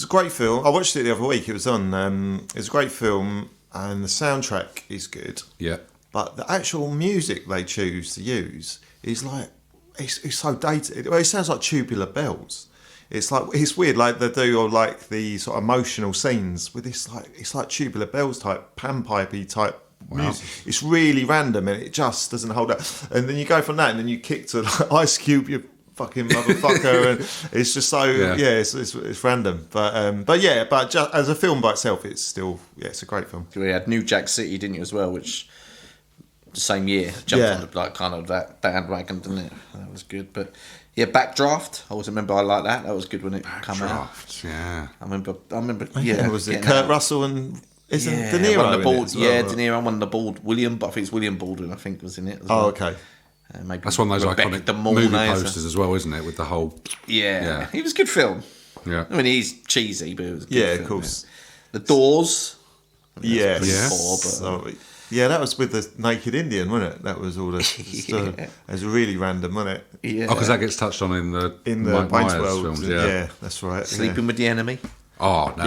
a great film. I watched it the other week. It was on. It was a great film, and the soundtrack is good. Yeah. But the actual music they choose to use is like. It's so dated. Well, it sounds like Tubular Bells. It's weird. Like they do like the sort of emotional scenes with this. Like it's like Tubular Bells type panpipey type music. It's really random and it just doesn't hold up. And then you go from that and then you kick to like, Ice Cube, you fucking motherfucker, and it's just so it's random. But just as a film by itself, it's still it's a great film. We had New Jack City, didn't you, as well? Which the same year jumped on the like kind of that bandwagon, didn't it? That was good, but. Yeah, Backdraft. I always remember I liked that. That was good when it came out. Yeah. I remember. Was it Kurt Russell and isn't De Niro one of the in bald, it as well, De Niro, one of the bald William, but I think it's William Baldwin. I think was in it. As well? well. Okay. Maybe That's one of those Rebecca iconic movie posters as well, isn't it? With the whole. Yeah, it was a good film. Yeah. I mean, he's cheesy, but it was a good film, of course. Yeah. The Doors. Yes. That was with the Naked Indian, wasn't it? That was all the stuff. It was really random, wasn't it? Yeah. Oh, because that gets touched on in the Mike Myers World films. Yeah, that's right. Sleeping with the Enemy. Oh, now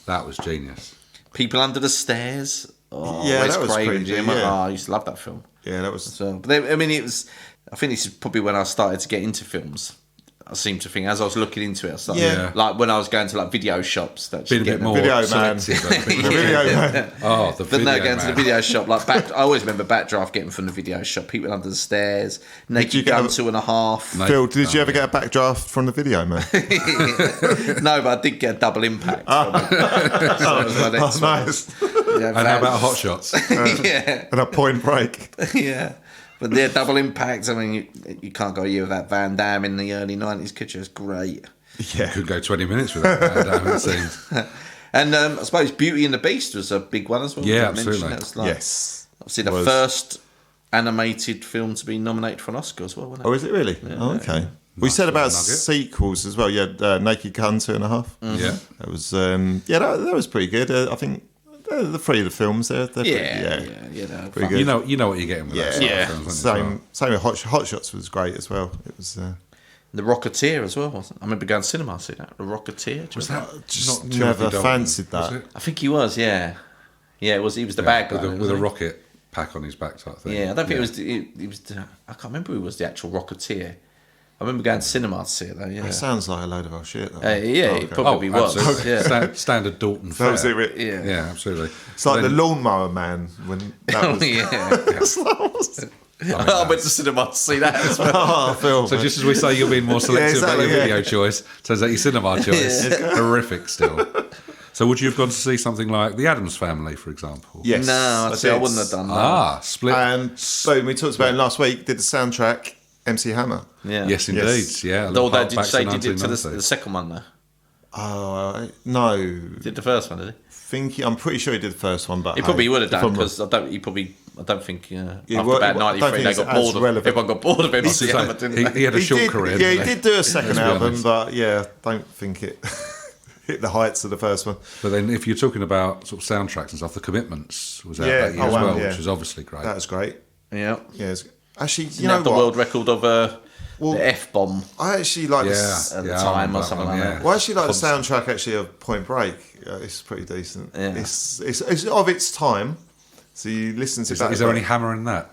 that was genius. People Under the Stairs. Oh, yeah, Wes that was Craven, creepy. Oh, I used to love that film. Yeah, that was. So, but I mean, it was. I think this is probably when I started to get into films. I seem to think as I was looking into it, I started, like when I was going to like video shops, that's been a bit more Video Man. Video Man. Oh, the but video no, going to the video shop. Like I always remember Backdraft getting from the video shop. People Under the Stairs, Naked Gun 2.5. No. Phil, did you ever get a backdraft from the Video Man? No, but I did get a double impact. From it. So that was my next one. Nice. Yeah, And how about Hot Shots? yeah, And a Point Break. yeah. But they're double impact. I mean, you can't go a year without Van Damme in the early 90s, could you? It's great. Yeah. Could go 20 minutes without that, I haven't seen. And I suppose Beauty and the Beast was a big one as well. Yeah, I mentioned absolutely. that was like, Yes. obviously the first animated film to be nominated for an Oscar as well, wasn't it? Oh, is it really? Oh, okay. We said about sequels as well. You had Naked Gun 2.5. Yeah. That was that was pretty good. I think the three of the films they're pretty Pretty good. You know what you're getting with that sort of films, Same with Hot Shots was great as well. It was The Rocketeer as well, wasn't it? I remember going to cinema to see that. The Rocketeer. Was that just not never Timothy Dalton, fancied was that. it? I think he was, yeah. Yeah, it was. He was the bad guy. With a rocket pack on his back type thing. Yeah, I don't think it was. He was. I can't remember who was the actual Rocketeer. I remember going to cinema to see it though. Yeah, It sounds like a load of our shit. it probably was. Absolutely. Yeah. Standard Dalton That fare. was it. Yeah. Absolutely. It's like the Lawnmower Man when that was. I went to cinema to see that as well. Oh, Phil. So just as we say you're being more selective about your exactly, video choice, turns out your cinema choice is horrific still. So would you have gone to see something like The Addams Family, for example? Yes. No, I that's see. I it. wouldn't have done that. Split. And boom, we talked about it last week. Did the soundtrack MC Hammer? Yeah. Yes, indeed. Yes. Yeah. Although Hark did you back say to did it to 1990. the second one though? Oh no. Did the first one? Did he? I'm pretty sure he did the first one, but He probably would have if done I'm- because I don't think after well, about I don't '93 think they it's got as bored of relevant. everyone got bored of MC So Hammer, didn't they? he had a short did, career. Yeah, didn't he did do a second Let's be album, honest. but yeah, don't think it hit the heights of the first one. But then if you're talking about sort of soundtracks and stuff, The Commitments was out Yeah. that year Oh, as wow, well, yeah. which was obviously great. That was great. Yeah. Yeah, actually, you Didn't know have the what? world record of the F bomb I actually like yeah. the at the I time remember or that something one, like yeah. that. Well, I actually like the soundtrack actually of Point Break. It's pretty decent. Yeah. It's of its time. So you listen to that. Is there any hammer in that?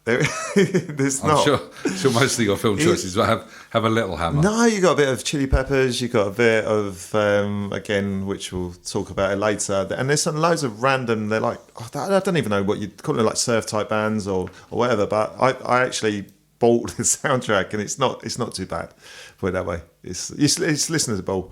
There's I'm not. sure most of your film choices have a little hammer. No, you got a bit of Chili Peppers. You got a bit of again, which we'll talk about it later. And there's some loads of random. They're like I don't even know what you'd call it, like surf type bands or whatever. But I actually bought the soundtrack, and it's not too bad. Put it that way. It's listenable.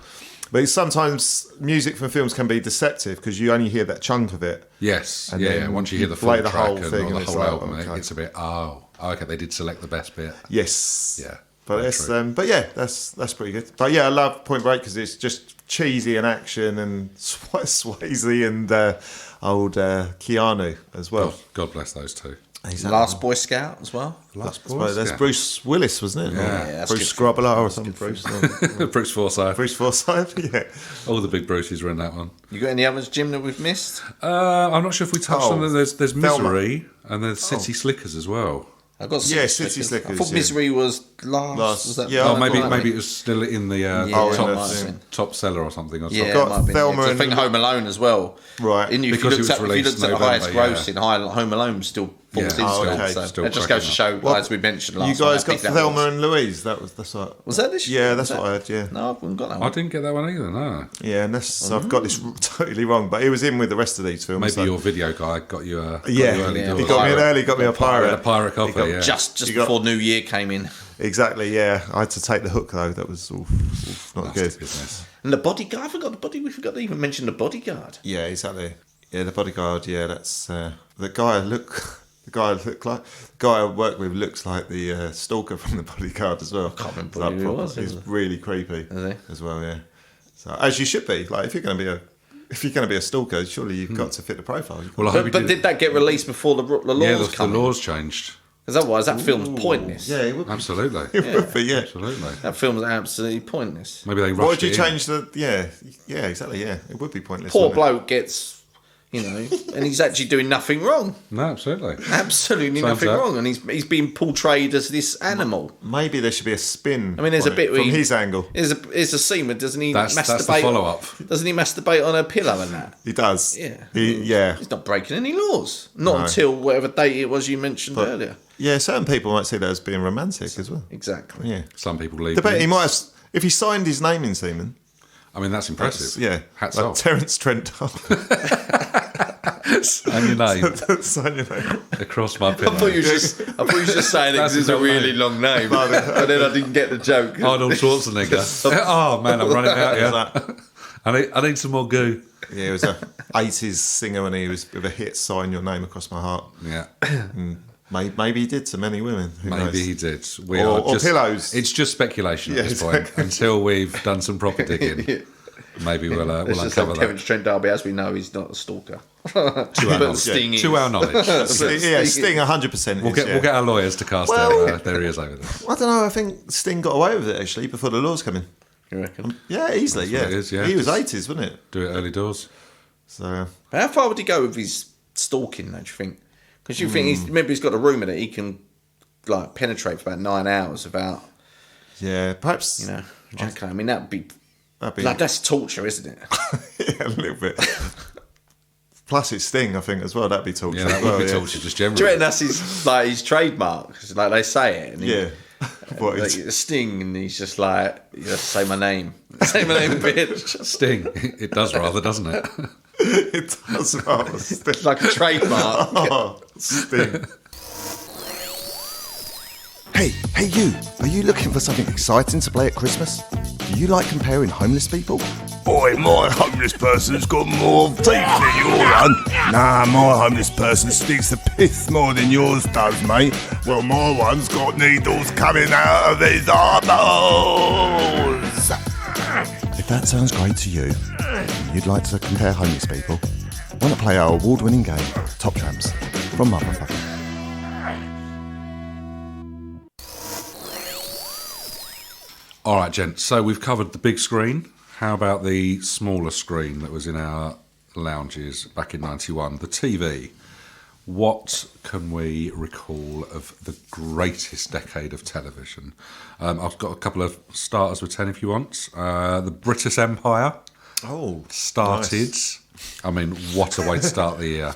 But sometimes music from films can be deceptive because you only hear that chunk of it. Yes, And yeah. then Once you hear the play full the track whole and thing or and the it's whole like, album, okay. it's a bit. Okay, they did select the best bit. Yes. Yeah, But very it's true. but yeah, that's pretty good. But yeah, I love Point Break because it's just cheesy and action and Swayze and old Keanu as well. God bless those two. Last Boy Scout as well. Last That's Bruce Willis, wasn't it? Yeah. Or Yeah, that's Bruce good. Scrubler or something. Bruce. Bruce Forsyth. Bruce Forsyth. Yeah. All the big Bruces were in that one. You got any others, Jim, that we've missed? I'm not sure if we touched on them. There's Thelma. Misery and there's City Slickers as well. I got Yeah, City Slickers, I thought yeah. Misery was last. Was that yeah. Oh, Oh, maybe it was still in the Yeah, Oh, top, in the thing. top seller or something. Or Yeah, something. it might have been. Thelma Yeah, 'cause I and- think Home Alone as well. Right. If you Because it looked was at the released highest November, gross in Home Alone was still falls Yeah. into okay. it. So Still it just goes to show, Well, as we mentioned last You guys time, got how big that Thelma was. and Louise. That's what. Was that this year? Yeah, that's Was what I heard. Yeah. No, I haven't got that I one. didn't get that one either, no. Yeah, unless I've got this totally wrong, but he was in with the rest of these films. Maybe so- your video guy got you a Yeah, early yeah, doors. he got me an Pirate. early, got me a a pirate. pirate copy, got- yeah. Just You got- before New Year came in. Exactly, yeah. I had to take the hook though. That was not good. business. And the bodyguard, I forgot the body. We forgot to even mention the bodyguard. Yeah, exactly. Yeah, the bodyguard. Yeah, that's the guy. The guy I work with looks like the stalker from the bodyguard as well. I can't remember who he was, He's is it? really creepy Is he? as well. Yeah. So as you should be. Like if you're going to be a stalker, surely you've got to fit the profile. Well, I hope he But did that get released before the laws yeah, the come? laws changed. Because otherwise, that film's pointless. Yeah, it would be. Absolutely. It would be, yeah. Absolutely. That film's absolutely pointless. Maybe they rushed Why would you it in. change the? Yeah, exactly. Yeah, it would be pointless. Poor wouldn't it? bloke gets, and he's actually doing nothing wrong. No, absolutely. Absolutely Sounds nothing that. wrong, and he's being portrayed as this animal. Maybe there should be a spin. I mean, there's on a bit it where from he- his angle. There's a scene where doesn't he That's masturbate? the follow-up. Doesn't he masturbate on a pillow and that? He does. Yeah. Yeah. He's not breaking any laws. Not No. until whatever date it was you mentioned earlier. Yeah, certain people might see that as being romantic as well. Exactly. Yeah. Some people leave. Debate, he links. might have, if he signed his name in semen. I mean, that's impressive. Yeah. Hats like off. Terence Trent. And your name Sign your name. across my I pillow. thought you were just saying it because it's a That's his really own long name, but then I didn't get the joke. Arnold Schwarzenegger. Oh man, I'm running out here. I need some more goo. Yeah, he was a 80s singer and he was with a hit, Sign Your Name Across My Heart. Yeah, Maybe he did to many women. Who knows? maybe he did. Or pillows. It's just speculation Yeah, at this point exactly. until we've done some proper digging. Maybe we'll Let's just uncover have Kevin that. Trent D'Arby, as we know, he's not a stalker. To our But knowledge. Sting is. To our knowledge. Yeah, Sting 100%. We'll get our lawyers to cast their ears over this. I don't know, I think Sting got away with it actually before the laws come in. You reckon? Yeah, easily, That's what yeah. it is, yeah. He was Just 80s, wasn't it? Do it early doors. So, How far would he go with his stalking, though, do you think? Because you think he's got a rumour that he can like penetrate for about 9 hours without, yeah, perhaps. okay. I mean, that'd be That'd like, that's torture, isn't it? yeah, a little bit. Plus, it's Sting, I think, as well. That'd be torture. Yeah, that as well, would be yeah. torture just Do you reckon generally. that's his trademark? 'Cause, like they say it. And he- Yeah. What, like, it's, a Sting, and he's just like, you just say my name. Say my name, bitch. Sting. It does rather, doesn't it? it does rather Sting. It's like a trademark. Oh, Sting. Hey you! Are you looking for something exciting to play at Christmas? Do you like comparing homeless people? Boy, my homeless person's got more teeth than your one. Nah, my homeless person stinks the piss more than yours does, mate. Well, my one's got needles coming out of his eyeballs. If that sounds great to you, and you'd like to compare homeless people, why not play our award-winning game, Top Tramps, from Motherfucker. All right, gents. So we've covered the big screen. How about the smaller screen that was in our lounges back in '91? The TV. What can we recall of the greatest decade of television? I've got a couple of starters with 10 if you want. The British Empire Oh, started. nice. I mean, what a way to start the year.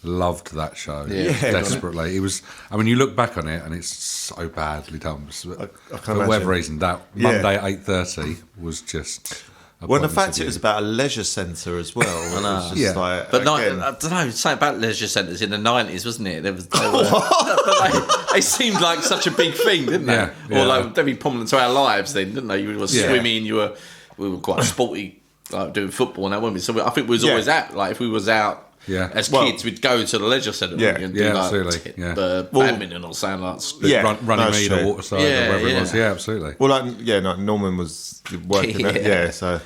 Loved that show Yeah. desperately. It was. I mean, you look back on it, and it's so badly done. For imagine. whatever reason, that Yeah. Monday 8:30 was just. a Well, the bonus fact of it you. was about a leisure centre as well. I know. It was just Yeah. like, But not, again, I don't know, something about leisure centres in the 90s, wasn't it? But they seemed like such a big thing, didn't they? Yeah, Or yeah. like very prominent to our lives then, didn't they? You were Yeah. swimming, we were quite sporty, like doing football now, weren't we? So I think we was Yeah. always out, like if we was out Yeah. as Well, kids, we'd go to the leisure centre Yeah. and Yeah, do like absolutely, yeah. badminton or something like that. Yeah. running that's mead true. or waterside Yeah, or whatever yeah. it was. Yeah, absolutely. well, like, yeah, no, Norman was working. Yeah. So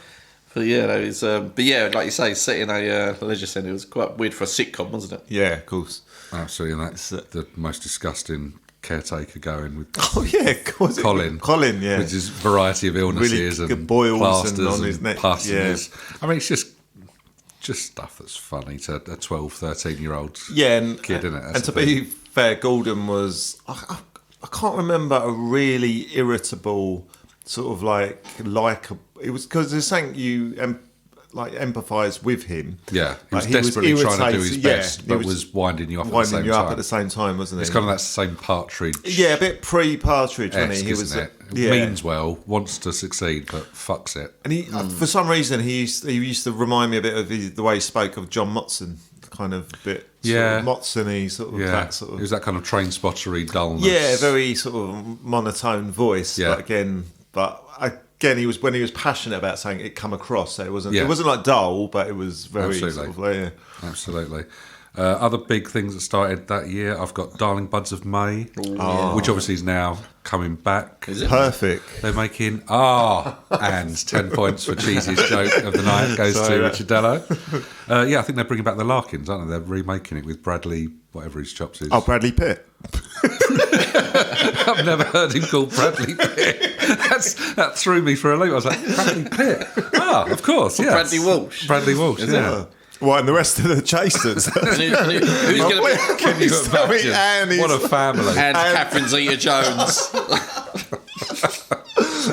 But yeah, no, it's, but yeah, like you say, setting a leisure centre was quite weird for a sitcom, wasn't it? yeah, of course. Absolutely, and that's the most disgusting caretaker going with Oh yeah, was it Colin. Colin, yeah. with his variety of illnesses Really and boils and plasters on his neck, pus and yeah. I mean, it's just stuff that's funny to a 12, 13-year-old Yeah, and, kid, isn't it? That's and to the be thing. fair, Gordon was. I can't remember a really irritable sort of like. It was because there's something like empathise with him. Yeah, he was Like, desperately trying to do his irritated- best, he but was winding you up winding at the same you time. up at the same time, wasn't it? It's kind of that same Partridge. Yeah, a bit pre-Partridge when he was. Isn't it? Yeah. Means well, wants to succeed, but fucks it. And he, for some reason, he used to remind me a bit of the way he spoke of John Motson, kind of bit Yeah. sort of Motson-y, sort of Yeah, that sort it of. was that kind of train spottery dullness. Yeah, very sort of monotone voice. Yeah. But again, he was when he was passionate about something, it come across. So it wasn't. Yeah. It wasn't like dull, but it was very Absolutely. sort of. Yeah. Absolutely. Other big things that started that year, I've got Darling Buds of May, which obviously is now coming back. Is it? Perfect. They're making and 10 points for cheesiest joke of the night goes to Richardello. Yeah, I think they're bringing back the Larkins, aren't they? They're remaking it with Bradley, whatever his chops is. Oh, Bradley Pitt. I've never heard him called Bradley Pitt. That threw me for a loop. I was like, Bradley Pitt? Ah, of course, yeah. Bradley Walsh. Bradley Walsh, yeah. What, and the rest of the chasers? Who's going to be? Can you imagine? What a family. And Catherine Zeta-Jones.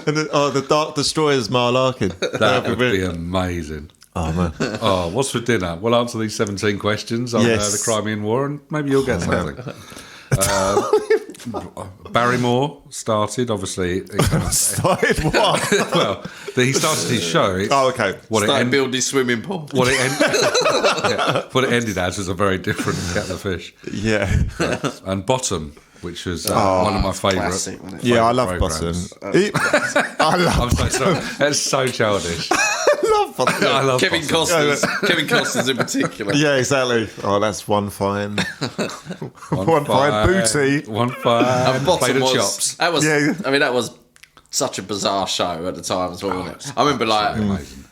And the Dark Destroyers, Mar Larkin. That would be amazing. Oh, man. Oh, what's for dinner? We'll answer these 17 questions on Yes. the Crimean War, and maybe you'll get something. Barrymore started, obviously. Started what? Well, he started his show. Oh, okay. Started building his swimming pool. What it ended as was a very different kettle of fish. Yeah. And Bottom, which was one of my favourite. Classic, wasn't it? Yeah, I love programmes. Bottom. I love I'm so sorry. That's so childish. Bottom. I love Kevin Bottom. Costner's in particular. Yeah, exactly. Oh, that's one fine. one fine booty. One fine And Bottom plate of was, chops. that was, Yeah. I mean, that was such a bizarre show at the time as well, wasn't it? I remember Amazing.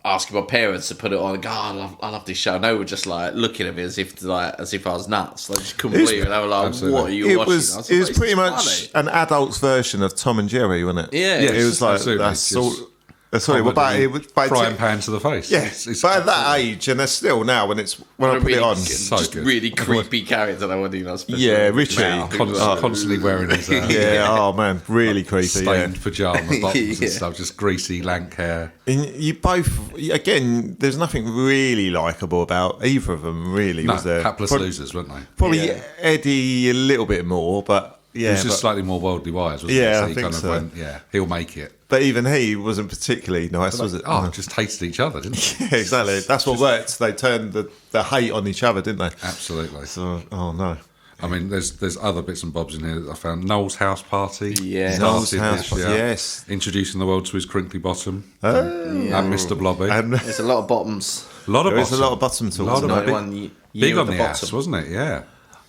asking my parents to put it on and go, I love this show. And they were just like looking at me as if I was nuts. They just couldn't believe it. They were like, Absolutely. what are you It watching? was I like, it was "This pretty is much funny." an adult's version of Tom and Jerry, wasn't it? Yeah. It was like Absolutely. that's Just sorry, but it was frying pan to the face. Yeah, It's but at that age, and there's still now when I put it on. So just good. really creepy character. I wouldn't even especially Yeah, Richie. now. Constantly wearing his Yeah, oh man, really creepy. stained Yeah. pyjama bottoms Yeah. and stuff, just greasy, lank hair. And you both, again, there's nothing really likable about either of them, really, No, was there? hapless losers, weren't they? Probably Yeah. Eddie a little bit more, but He yeah. was just but, slightly more worldly wise, wasn't Yeah, he? I he think kind of so. went, he'll make it. but even he wasn't particularly nice, was it? Oh, just hated each other, didn't they? Yeah, exactly. That's what worked. They turned the hate on each other, didn't they? Absolutely. So, oh no. I mean, there's other bits and bobs in here that I found. Noel's House Party. Yeah. Noel's started House this Party, year, yes. Introducing the world to his crinkly bottom. And Mr. Blobby. And There's a lot of bottoms. a lot of there is bottom. a lot of bottom talk. Lot of isn't there? 91 Big year on of the ass, bottom. wasn't it? Yeah.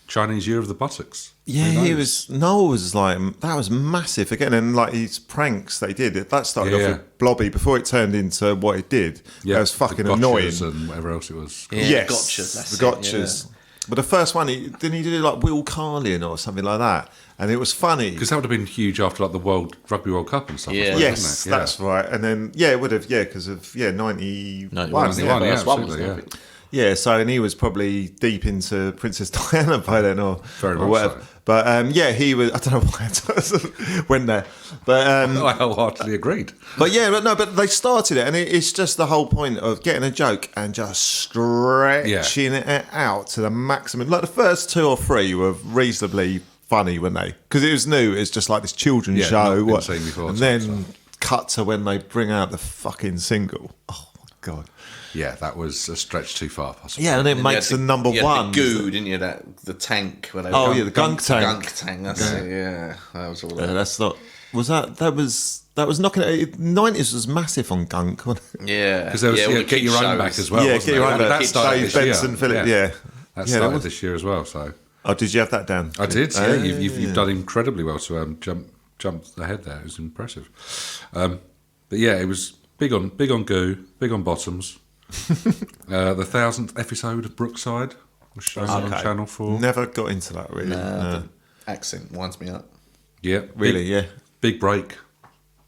Chinese year of the buttocks. Yeah, he was. Noel was like that was massive again, and like his pranks they did. That started Yeah. off with Blobby before it turned into what it did. Yeah, That was fucking the annoying. gotchas and whatever else it was. Yeah, Yes, gotchas. That's the it, gotchas. But the first one, didn't he do like Will Carlin or something like that? And it was funny. Because that would have been huge after like the Rugby World Cup and stuff. Yeah. as well, Yes, wasn't it? that's right. And then it would have because of 91. 91, Yeah, yeah, yeah, first one, absolutely, wasn't it? Yeah, so and he was probably deep into Princess Diana by then, or Very or much whatever. so. But yeah, he was. I don't know why I went there, but I wholeheartedly agreed. but yeah, but they started it, and it's just the whole point of getting a joke and just stretching it out to the maximum. Like the first 2 or 3 were reasonably funny, weren't they? Because it was new. It's just like this children's Yeah, show, not been seen before, and so- then cut to when they bring out the fucking single. Oh my god. Yeah, that was a stretch too far, possibly. Yeah, and it You makes had the number you had one. The goo, didn't you? The tank. Where they Oh, yeah, the gunk tank. Gunk tank. That's it. Yeah, that was all. Yeah, That. that's not. Was that was knocking it. 90s was massive on gunk, wasn't it? Yeah, Because there was all the Get Your kids' Own Back shows. as well. Yeah, wasn't Get Your it? Own That Back. started Dave this year. Benson, Philip, yeah. That Yeah, started was- this year as well. So Oh, did you have that down? I did. Yeah, you've yeah. done incredibly well to jump ahead there. It was impressive. But yeah, it was big on goo, big on bottoms. The 1000th episode of Brookside was shown on Okay. Channel 4. Never got into that really. The accent winds me up. Yeah, Really, yeah. Big break.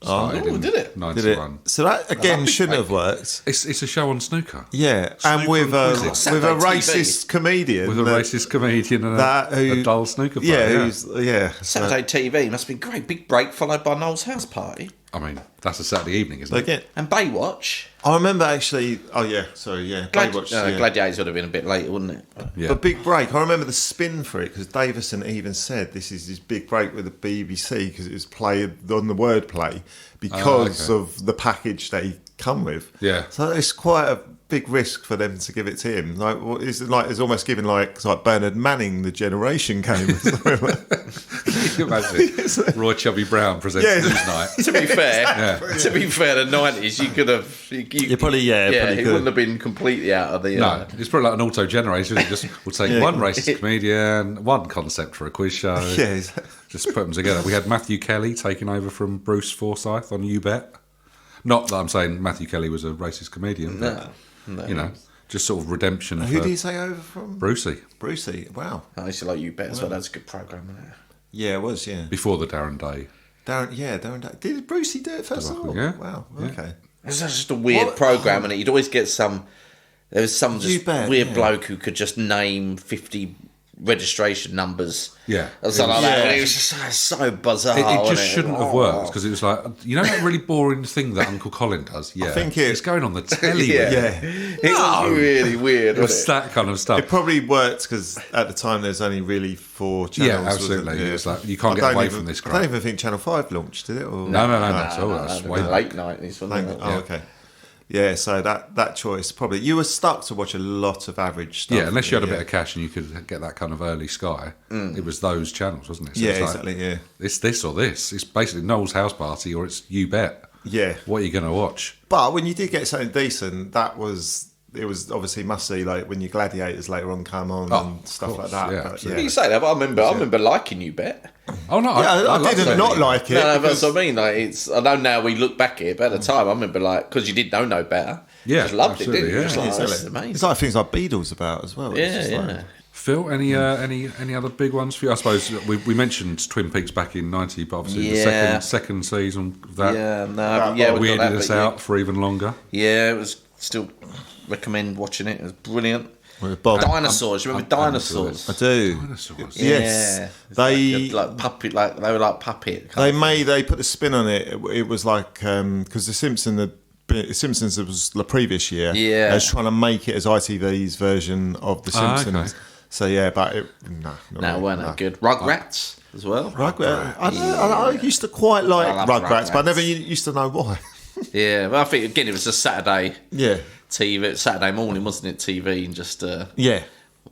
Started Oh, in did it? 91. So that again Big shouldn't have Break. worked. It's a show on snooker. Yeah, and with and a quizzes. with a Saturday TV. racist comedian. With a that- racist comedian and that who- a dull snooker Yeah, player. who's yeah. Saturday TV must have been great. Big break followed by Noel's house party. I mean, that's a Saturday evening, isn't it? Again, And Baywatch. I remember actually. Oh yeah, sorry, yeah. Baywatch, yeah. Gladiators would have been a bit later, wouldn't it? Yeah. But big break. I remember the spin for it because Davison even said this is his big break with the BBC because it was played on the wordplay because of the package they come with. Yeah. So it's quite a big risk for them to give it to him. Like, what is it like? It's almost giving like Bernard Manning the Generation game. Or something like that. Can you imagine Roy Chubby Brown presenting Newsnight? To be fair, the 90s, you could have. You probably, probably it could. wouldn't have been completely out of the. No, it's probably like an auto-generator. It just will take one racist comedian, one concept for a quiz show. Yeah, exactly. Just put them together. We had Matthew Kelly taking over from Bruce Forsyth on You Bet. Not that I'm saying Matthew Kelly was a racist comedian. No. You know, just sort of redemption. Who did he say over from? Brucey. Brucey. Wow. I used to like You Bet as well. That's a good programme, isn't it? Yeah, it was. Yeah. Before the Darren Day. Darren. Did Brucey do it first of all? Yeah. Wow. Yeah. Okay. It was just a weird programme, and you'd always get some. There was some just weird bloke who could just name 50 registration numbers. Yeah. Or something like that. And it was just so bizarre. It just shouldn't have worked because it was like, you know that really boring thing that Uncle Colin does? Yeah. I think it's going on the telly. Yeah. It was really weird. It was that kind of stuff. It probably worked because at the time there's only really 4 channels. Yeah, absolutely. Yeah. It's like you can't get away from this crap. I don't even think Channel 5 launched, did it? Or? No, at all. That's way late 90s, wasn't it? Oh, okay. Yeah, so that choice probably you were stuck to watch a lot of average stuff. Yeah, unless you had a bit of cash and you could get that kind of early Sky. It was those channels, wasn't it? So Yeah, it's like, exactly. Yeah, it's this or this. It's basically Noel's House Party or it's You Bet. yeah. What are you going to watch? But when you did get something decent, it was obviously must see like when your Gladiators later on come on and stuff like that. Yeah, But, absolutely. You say that, but I remember liking You Bet. Oh no, I did not like it. No, that's what I mean. Like, I know now we look back at it, but at the time I remember because you didn't know no better. Yeah, you just loved it, absolutely, didn't you? yeah. Just like, Exactly. this is amazing. It's like things like Beatles about as well. It's just like- Phil, any other big ones for you? I suppose we mentioned Twin Peaks back in '90, but obviously the second season of that weirded us out for even longer. Yeah, it was still recommend watching it. It was brilliant. With Bob. Dinosaurs. You remember Dinosaurs? I do. Dinosaurs. Yes. Yeah. They like puppet. Like they were like puppet. they put a spin on it. It was like because the Simpsons was the previous year. Yeah. They was trying to make it as ITV's version of the Simpsons. Okay. So yeah, but weren't that good. Rugrats as well. Rugrats. I used to quite like I love Rugrats, but I Rugrats. never used to know why. Yeah, well, I think again it was a Saturday Yeah. TV, Saturday morning, wasn't it? TV and just Yeah.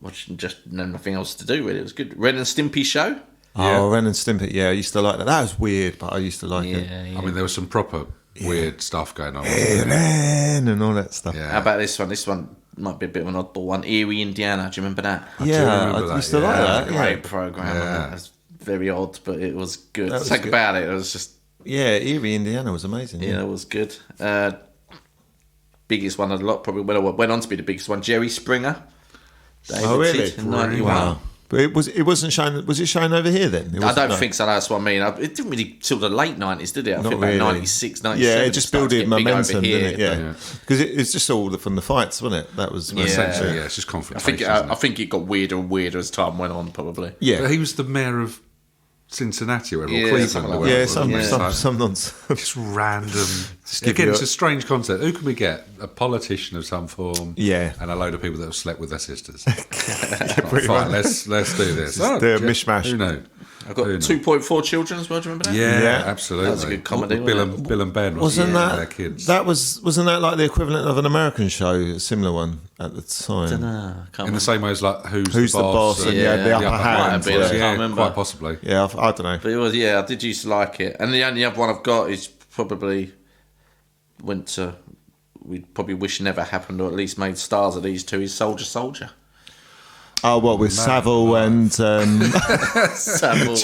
watching, just nothing else to do. Really, it was good. Ren and Stimpy show. Oh, Ren and Stimpy. Yeah, I used to like that. That was weird, but I used to like it. I mean, there was some proper weird stuff going on. Hey, Ren and all that stuff. Yeah. How about this one? This one might be a bit of an oddball one. Erie, Indiana. Do you remember that? remember I used that, to like yeah. that. Great Yeah. program. Yeah. It was very odd, but it was good. That was Think good. about it. It was just Erie, Indiana was amazing. it was good. Biggest one of the lot probably went on to be the biggest one. Jerry Springer. Oh, really? In 91. Wow. But it wasn't shown. Was it shown over here then? It I wasn't, don't no. think so. That's what I mean. It didn't really till the late 90s, did it? I Not think about really. 96, 97. Yeah, it just started to builded get big over momentum, here, didn't it? Yeah, because it's just all from the fights, wasn't it? That was Essentially, it's just I confrontation. think I think it got weirder and weirder as time went on. Probably. Yeah, But he was the mayor of Cincinnati or Yeah, Cleveland. something or like whatever yeah, it was. some Like, some nonsense. just random. give Again, you it's a- a strange concept. Who can we get? A politician of some form, Yeah. and a load of people that have slept with their sisters. Right, fine, let's do this. do a mishmash. Who knew? I've got Who knew? 2.4 children as well. Do you remember that? Yeah, Yeah. absolutely. That was a good comedy, Bill wasn't and Ben Wasn't their that kids? wasn't that like the equivalent of an American show, a similar one at the time? I can't in the same way as like Who's Who's the boss? And Yeah, yeah, the upper might hand. have been, I Yeah, can't Yeah, remember. quite possibly. yeah, I don't know. But it was, I did used to like it. And the only other one I've got is probably we probably wish never happened, or at least made stars of these two, is Soldier. Oh, what with Savile and Samuel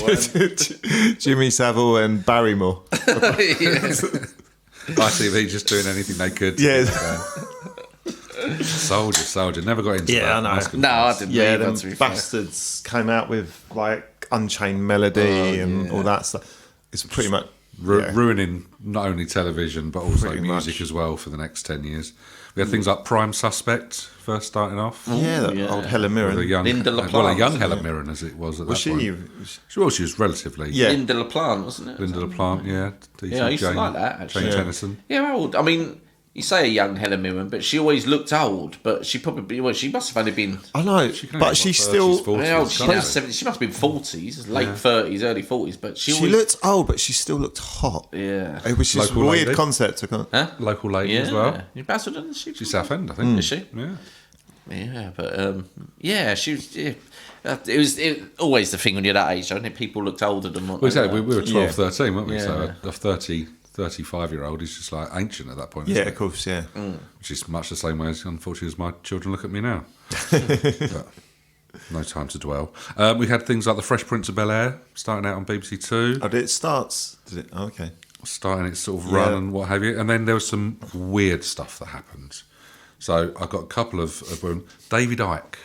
Jimmy Savile and Barrymore? ITV just doing anything they could. Yeah. Soldier. Never got into Yeah, that. I know. That's good. No, I didn't Yeah, either, them to be fair. bastards came out with like Unchained Melody and all that stuff. It's pretty much ruining not only television but also Pretty music much. as well for the next 10 years. We had things like Prime Suspect first starting off. that old Helen With a Mirren. young, Linda well, a LaPlante, young wasn't Helen it? Mirren as it was at Was that she? point. She was relatively. Yeah. Linda LaPlante, wasn't it? Linda LaPlante, yeah. Yeah, I used to like that, actually. Jane Yeah. Tennyson. Yeah, how old? I mean, you say a young Helen Mirren, but she always looked old. But she probably, well, she must have only been. I know, but she's still. How old is she now? 70. She must have been 40s, late 30s, early 40s. But she She always, looked old, but she still looked hot. Yeah. It was just a Local weird lady. concept. Huh? Local lady Yeah. as well. You're Basildon, is she? She's Southend, I think. Is she? Yeah. Yeah, but yeah, she was. Yeah. It was always the thing when you're that age, don't it? People looked older than what Well, they exactly. We were 12, 13, weren't we? Yeah. So a 35-year-old is just like ancient at that point. Yeah, isn't of it? course, yeah. Which is much the same way as, unfortunately, as my children look at me now. But no time to dwell. We had things like The Fresh Prince of Bel-Air starting out on BBC Two, Oh, it starts. Did it? Oh, okay. starting its sort of run Yeah. and what have you. And then there was some weird stuff that happened. So I got a couple of them. David Icke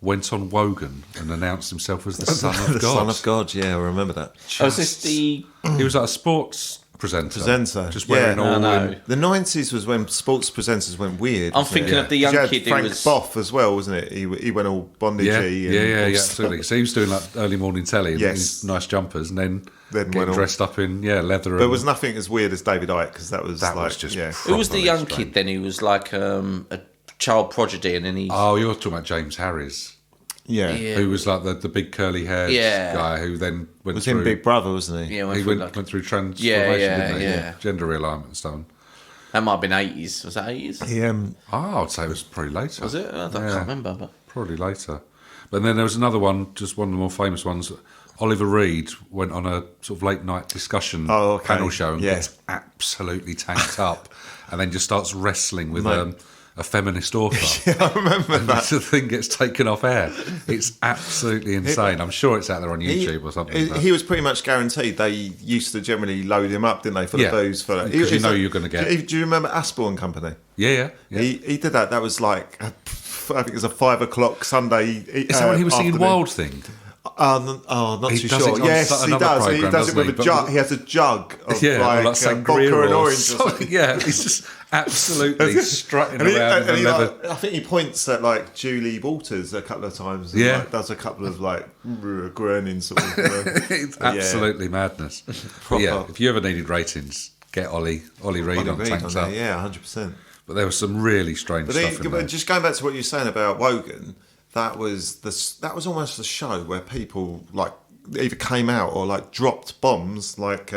went on Wogan and announced himself as the Son of The God. Son of God, yeah, I remember that. Oh, is this the? He was like a sports presenter. Just wearing yeah. all No. in. The 90s was when sports presenters went weird. I'm wasn't thinking it? of the young You had kid who Frank was- Boff as well, wasn't it? He went all bondagey. Yeah, and all absolutely. So he was doing like early morning telly and Yes. these nice jumpers, and then Then getting went all- dressed up in leather. There was nothing as weird as David Icke because that was like just yeah. Who was the properly young strange. kid then? Who was like a child prodigy, and then he. Oh, you're talking about James Harris, yeah. who was like the big curly haired Yeah. guy who then went Was through. in Big Brother, wasn't he? Yeah, He through went like- through transformation, Yeah, didn't he? yeah. Gender realignment and so on. That might have been 80s. Was that 80s? He, Oh, I'd say it was probably later. Was it? I can't remember. But Probably later. But then there was another one, just one of the more famous ones. Oliver Reed went on a sort of late night discussion panel show and gets absolutely tanked up and then just starts wrestling with a feminist author. I remember And that. the thing gets taken off air. It's absolutely insane. I'm sure it's out there on YouTube or something. but- He was pretty much guaranteed. They used to generally load him up, didn't they, for Yeah. the booze? For that. Because you know you're gonna get- Do you remember Aspel and Company? yeah. He did that. That was like, I think it was a 5 o'clock Sunday. Is that when he was singing afternoon. Wild Thing? Not He too does sure. it on Yes, he another does. He programme, does it doesn't with he? a But- jug. He has a jug of Yeah, or like vodka sangria and or orange. Or something. something. Yeah, he's just absolutely strutting And he, around and and he never... like, I think he points at like Julie Walters a couple of times. And Yeah. like, does a couple of like groaning sort of. It's but yeah. absolutely madness. But Proper. yeah, if you ever needed ratings, get Ollie Reed on Reed Tanked on Up. there, yeah, 100%. But there was some really strange But stuff in there. just going back to what you were saying about Wogan, that was almost the show where people like either came out or like dropped bombs, like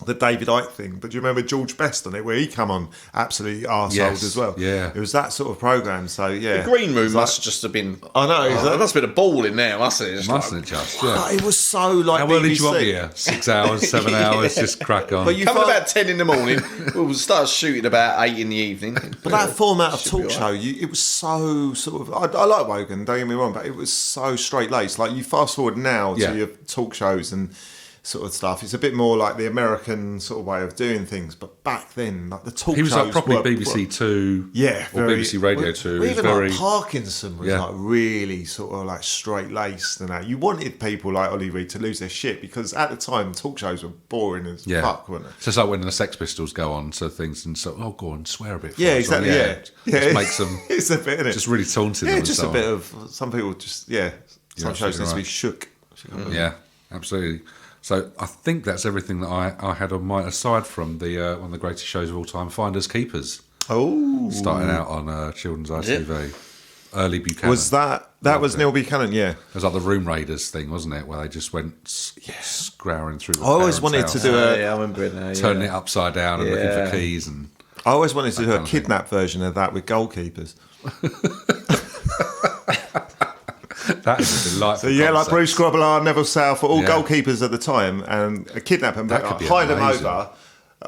the David Icke thing. But do you remember George Best on it, where he come on absolutely arseholed Yes, as well? yeah. It was that sort of program. So yeah, the green room It's like- must just have been. I know. There must have been a ball in there, mustn't it? Just Mustn't like, it just? Yeah. But it was so like How early BBC. do you want me here? 6 hours, 7 hours, just crack on. But you Coming find- about 10 in the morning, we'll start shooting about 8 in the evening. But that format of Should be talk all right. show, it was so sort of. I like Wogan, don't get me wrong, but it was so straight laced. Like you fast forward now Yeah. to your talk shows and sort of stuff. It's a bit more like the American sort of way of doing things. But back then, like the talk he was shows like properly were- BBC Two, Yeah, or BBC Radio Two. He was Even very like Parkinson was Yeah. like really sort of like straight laced and that. You wanted people like Ollie Reed to lose their shit because at the time talk shows were boring as fuck, weren't they? So it's like when the Sex Pistols go on to things and so, oh, go on, swear a bit. For Yeah, us. exactly. Or, Yeah, Just makes them It's a bit, innit? just really taunting Yeah, them. just and a so bit on. of some people just some shows need to be shook. Yeah, absolutely. So I think that's everything that I had on my aside from the one of the greatest shows of all time, Finders Keepers, Oh, starting out on children's ITV. Early Buchanan. was that was Neil Buchanan? Yeah, It was like the Room Raiders thing, wasn't it? Where they just went scouring through the I always parents' wanted house, to do a. yeah, I remember it now. turning it upside down and looking Yeah. for keys and I always wanted to do a kind of thing. kidnap version of that with goalkeepers. that is a delightful. So yeah, like concept. Bruce Grobbelaar, Neville South, all Yeah. goalkeepers at the time, and kidnap them, That could be hide them amazing. over.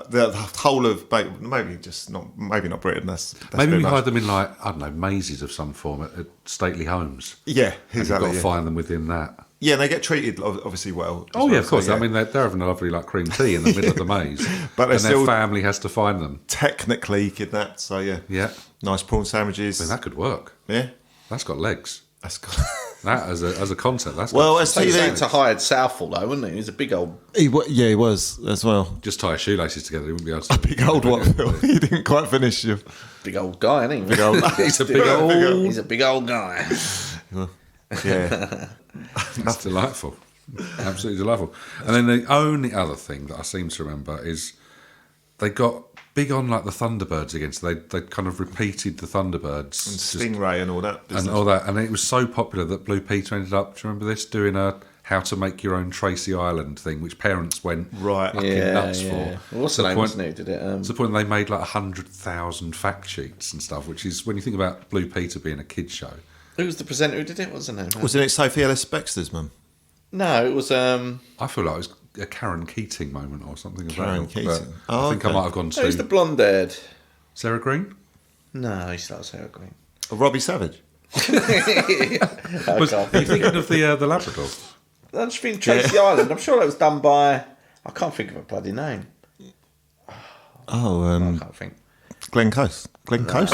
The whole of maybe not Britain. That's Maybe a bit we much. hide them in like I don't know mazes of some form at stately homes. Yeah, And exactly. you've got to Yeah. find them within that. Yeah, and they get treated obviously well. as Oh well, yeah, of course. so, yeah. I mean, they're having a lovely like cream tea in the middle of the maze, But they're and their still- family has to find them. technically kidnapped. So yeah, Yeah, nice prawn sandwiches. I mean that could work. Yeah, That's got legs. that's good. That as a concept, that's Well, good. as He was TV, going to hired Southall, though, wasn't he? He was a big old. he was as well. Just tie his shoelaces together. He wouldn't be able to. A big old what? He didn't quite finish you. Big old guy, isn't he? Big old. He's a big old. He's a big old guy. Yeah. That's delightful. Absolutely delightful. And then the only other thing that I seem to remember is they got big on like the Thunderbirds again. So they kind of repeated the Thunderbirds. And Stingray and all that business. And all that. And it was so popular that Blue Peter ended up, do you remember this, doing a how to make your own Tracy Island thing, which parents went fucking nuts for. What's the name, wasn't it? Did it? To the point they made like 100,000 fact sheets and stuff, which is, when you think about Blue Peter being a kids show. Who was the presenter who did it? What's the name? Wasn't it Sophie Ellis-Bextor's mum? No, it was. I feel like it was a Karen Keating moment or something. Karen Keating. I think I might have gone to. Who's the blonde-haired? Sarah Green? No, he's not Sarah Green. Robbie Savage. Are you thinking of the Labrador? I just think Tracy Island. I'm sure that was done by. I can't think of a bloody name. Oh, I can't think. Glenn Close. Glenn Close?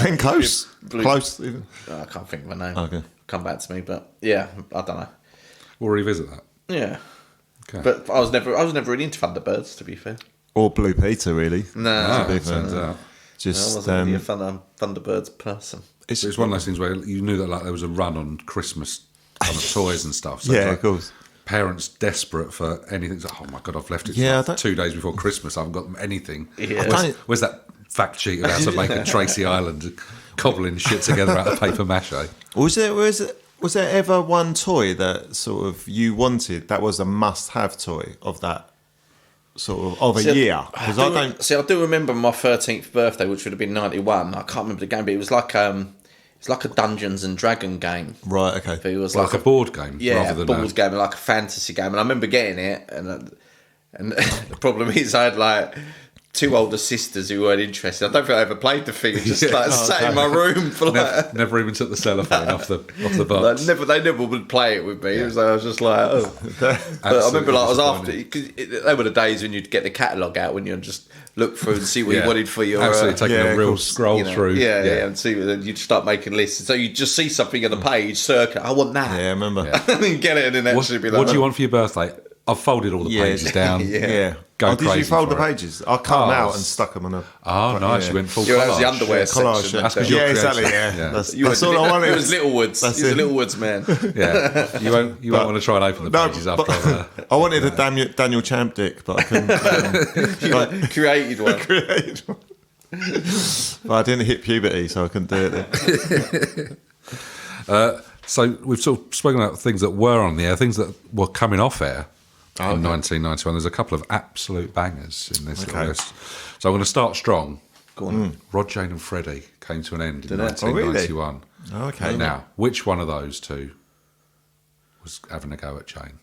Glenn Close? Close? I can't think of a name. Okay. Come back to me, but yeah, I don't know. We'll revisit that. Yeah, Okay. but I was never really into Thunderbirds, to be fair. Or Blue Peter, really. No, To be it turns fair. out. I Just, wasn't really a Thunderbirds person. It was one of those things where you knew that like there was a run on Christmas kind of toys and stuff. So yeah, like, of course. parents desperate for anything. It's like, oh my God, I've left it Yeah, for 2 days before Christmas. I haven't got anything. Yeah. Where's that fact sheet of how to make a Tracy Island, cobbling shit together out of paper mache? Was there ever one toy that sort of you wanted that was a must-have toy of that sort of a year? Because I do remember my 13th birthday, which would have been 91. I can't remember the game, but it was like a Dungeons and Dragon game. Right. Okay. But it was Like a board game, yeah, rather than board game, like a fantasy game. And I remember getting it, and the problem is I had like 2 older sisters who weren't interested. I don't think I ever played the thing. It just sat in my room for like. Never even took the cellophane off the box. They never would play it with me. It was like, I was just like, oh. But I remember like I was after, because they were the days when you'd get the catalogue out, when you'd just look through and see what you wanted for your. Absolutely, taking a real scroll through. Yeah, and see, then you'd start making lists. So you just see something on the page, circle. I want that. Yeah, I remember. And then get it, and then actually be like, what do you want for your birthday? I've folded all the pages down. Yeah. Go Did you crazy fold for the it. pages? I cut them out and stuck them on a. Oh, nice! Yeah. You went full Yeah, that was the collage. underwear Collage. section. That's 'cause you're Exactly. creative. Yeah. Yeah. That's all I wanted. It was Littlewoods. That's He was a it. Littlewoods man. Yeah, you won't want to try and open the pages after. I wanted a Daniel Champ dick, but I couldn't. Created one. Created one. But I didn't hit puberty, so I couldn't do it. So we've sort of spoken about things that were on the air, things that were coming off air in 1991. There's a couple of absolute bangers in this little list. So I'm going to start strong. Go on. Rod, Jane and Freddie came to an end in Did it? 1991. Oh, okay. Now, which one of those two was having a go at Jane?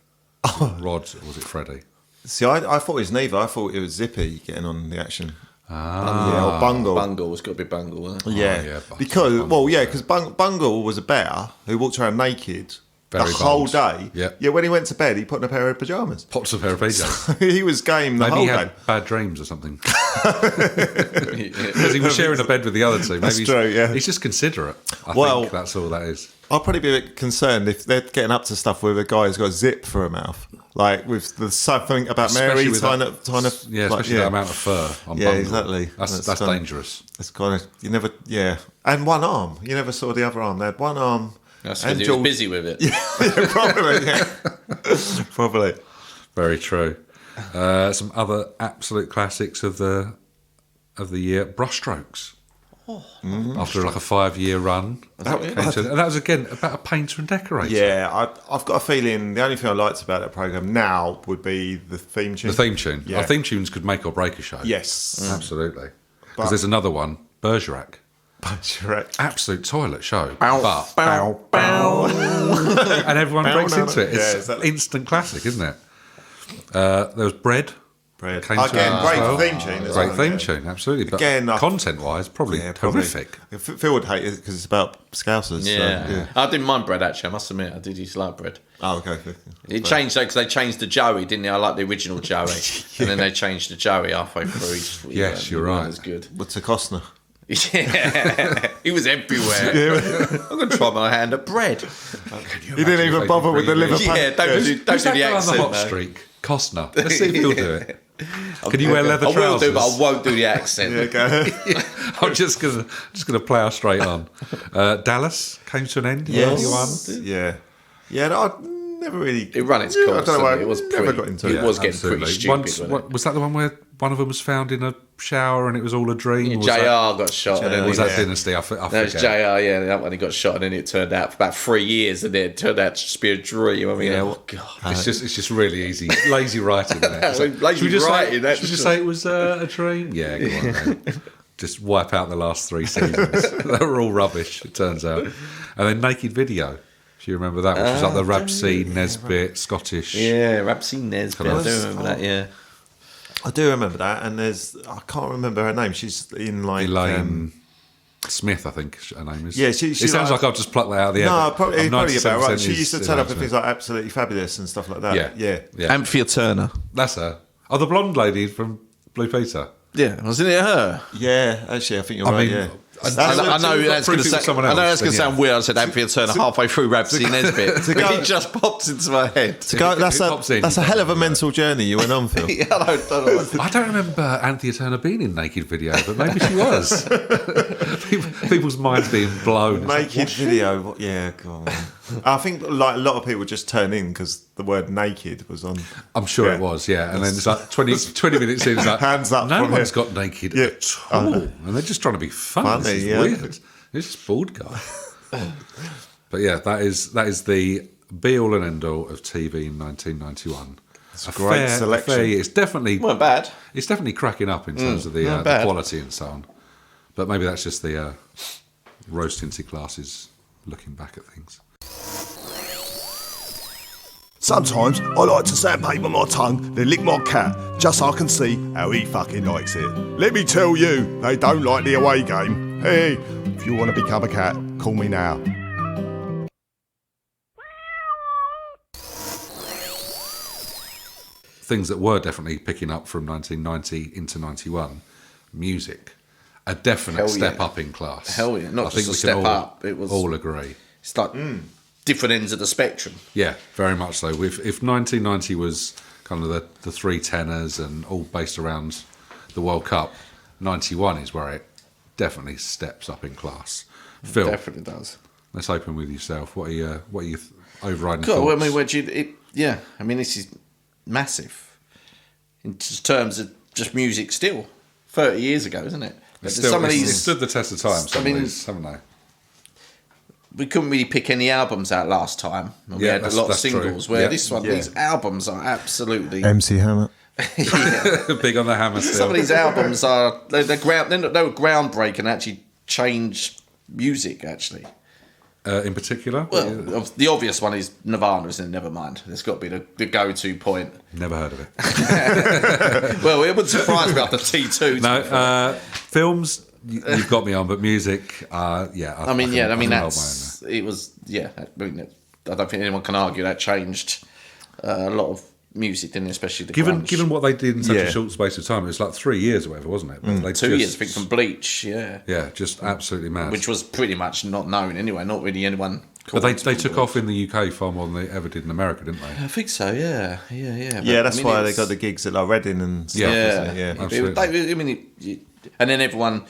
Rod, or was it Freddie? See, I thought it was neither. I thought it was Zippy getting on the action. Ah, or Bungle. Bungle, it's got to be Bungle, wasn't it? Yeah, Bungle. because Bungle was a bear who walked around naked Very the whole bold. day. Yeah. Yeah, when he went to bed, he put on a pair of pyjamas. Pops a pair of PJs. He was game the Maybe whole he day. had bad dreams or something. Because he was sharing a bed with the other two. Maybe That's true, yeah. He's just considerate. I Well- think that's all that is. I'd probably be a bit concerned if they're getting up to stuff with a guy who's got a zip for a mouth. Like with the something about Especially Mary with trying that- to Yeah, especially that amount of fur on Yeah, Bungle. exactly. That's That's dangerous. It's kind of and one arm. You never saw the other arm. They had one arm. That's and because he was George- busy with it. Yeah, probably. Yeah. Probably. Very true. Some other absolute classics of the year. Brushstrokes. After like a 5-year run. And that was again about a painter and decorator. Yeah, I've got a feeling the only thing I liked about that programme now would be the theme tune. The theme tune. Yeah. Our theme tunes could make or break a show. Yes. Absolutely. Because there's another one, Bergerac. Correct. Absolute toilet show. Bow, But bow, bow. and everyone Bow, breaks no, into no. it. It's Yeah, exactly. instant classic, isn't it? There was Bread. Bread. Came to Again, it as great well. theme tune. as Great well, theme yeah. tune, absolutely. But Again, content-wise, probably horrific. Phil would hate it because it's about Scousers. Yeah. So, yeah. I didn't mind Bread, actually. I must admit, I did used to like Bread. Oh, okay. It changed though, because they changed the Joey, didn't they? I like the original Joey, and then they changed the Joey halfway through. Yes, you're right. It was good. What's a Costner? Yeah, he was everywhere. I'm going to try my hand at bread. He didn't even bother with the liver. Yeah, don't do the accent. On the hot man. streak, Costner. Let's see if he'll do it. Can you wear leather I will trousers? do, but I won't do the accent. I'm just gonna plough straight on. Dallas came to an end. In 91. Yeah. No, I never really. It ran its course. I don't know why. It was never pretty, got into it it. was getting Absolutely. pretty stupid. Once, was that the one where one of them was found in a shower and it was all a dream? Yeah, or was JR that, got shot. or was that Dynasty? I forget. That was JR, yeah. That one he got shot, and then it turned out for about 3 years, and then it turned out to just be a dream. I mean, oh god, It's just really easy, lazy writing. Isn't it? It's Lazy should we just writing, Say, that's should we just true. say it was a dream? Yeah, go on, then. Just wipe out the last 3 seasons. They were all rubbish. It turns out. And then Naked Video. Do you remember that? Which was like the Rabsy, Nesbitt, Scottish. Yeah, Rabsy Nesbitt. I do remember that. Yeah. I do remember that, and I can't remember her name. She's in like Elaine Smith, I think her name is. Yeah, it sounds like I've just plucked that out of the air. No, but probably I'm about 97% right. She used to turn up Elaine in things Smith. like Absolutely Fabulous and stuff like that. Yeah. Anthea Turner. That's her. Oh, the blonde lady from Blue Peter. Yeah, wasn't it her? Yeah, actually, I think you're I right. mean, Yeah. I know that's going to then, sound weird. I said Anthea Turner halfway through Rabsy Nesbitt. It just popped into my head. That's a hell of a mental journey you went on, Phil. Yeah, I I don't remember Anthea Turner being in Naked Video, but maybe she was. People's minds being blown. Naked Video, yeah, go on. I think like a lot of people just turn in because the word naked was on. I'm sure it was, yeah. And then it's like 20 minutes in, it's like, Hands up no from one's here. got naked Yeah. at all. And they're just trying to be funny. This is weird. It's just bald guy. But yeah, that is the be all and end all of TV in 1991. It's a great selection. It's definitely weren't bad. It's definitely cracking up in terms of the quality and so on. But maybe that's just the rose tinted glasses looking back at things. Sometimes I like to sandpaper my tongue, then lick my cat, just so I can see how he fucking likes it. Let me tell you, they don't like the away game. Hey, if you want to become a cat, call me now. Things that were definitely picking up from 1990 into 91, music. A definite step up in class. Hell yeah. Not I just think a we step can up. It was all agree. It's like different ends of the spectrum. Yeah, very much so. If 1990 was kind of the three tenors and all based around the World Cup, 91 is where it definitely steps up in class. Phil, Definitely does. let's open with yourself. What are your overriding Cool. thoughts? I mean, this is massive in terms of just music. Still, 30 years ago, isn't it? It's Some stood the test of time. Some of these, haven't they? We couldn't really pick any albums out last time. And we had a lot of singles. True. Where this one, these albums are absolutely MC Hammer. Big on the hammer still. Some of these albums are they were groundbreaking. Actually, changed music. Actually, in particular? well, the obvious one is Nirvana, isn't it? Nevermind. It's got to be the go-to point. Never heard of it. Well, it wouldn't surprise me after T2. No, films, you've got me on, but music, I don't think anyone can argue that changed a lot of music, didn't it? Especially the grunge. Given what they did in such a short space of time, it was like 3 years or whatever, wasn't it? But they 2 years, I think, from Bleach, yeah. Yeah, just absolutely mad. Which was pretty much not known anyway, not really anyone. But they took off in the UK far more than they ever did in America, didn't they? I think so, yeah. But, That's why they got the gigs at like Reading and stuff. Yeah, absolutely. And then everyone.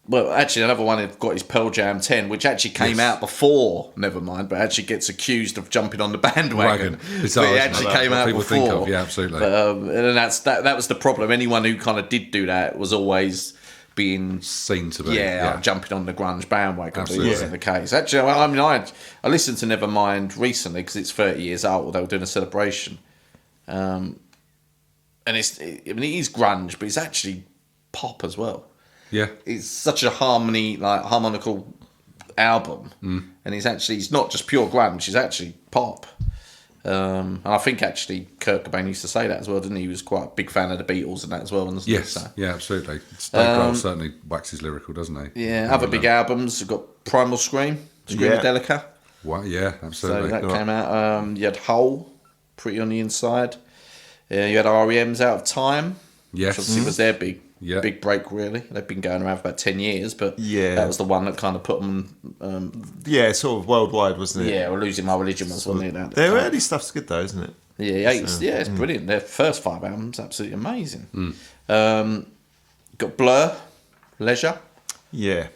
Well, actually, another one had got his Pearl Jam 10, which actually came out before Nevermind, but actually gets accused of jumping on the bandwagon. Bizarre, But it actually came out people before. think of, yeah, absolutely. But, and that was the problem. Anyone who kind of did do that was always being seen to be jumping on the grunge bandwagon. But it Absolutely. wasn't the case. Actually, I listened to Nevermind recently because it's 30 years old. They were doing a celebration, and it is grunge, but it's actually pop as well. Yeah. It's such a harmonical album, and it's not just pure grunge. It's actually pop. And I think actually Kurt Cobain used to say that as well, didn't he? He was quite a big fan of the Beatles and that as well. And Yes, so. yeah, absolutely. Dave Grohl certainly waxes lyrical, doesn't he? Yeah, other big albums. You've got Primal Scream, Screamadelica. Wow, yeah, So absolutely. that came out. You had Hole, Pretty on the Inside. You had REM's Out of Time. Yes. Which obviously was their Yeah. big break, really. They've been going around for about 10 years, but Yeah. that was the one that kind of put them... Yeah, sort of worldwide, wasn't it? yeah, or Losing My Religion was, wasn't it? Their early stuff's good though, isn't it? Yeah, it's brilliant. Their first 5 albums, absolutely amazing. Got Blur, Leisure, Yeah.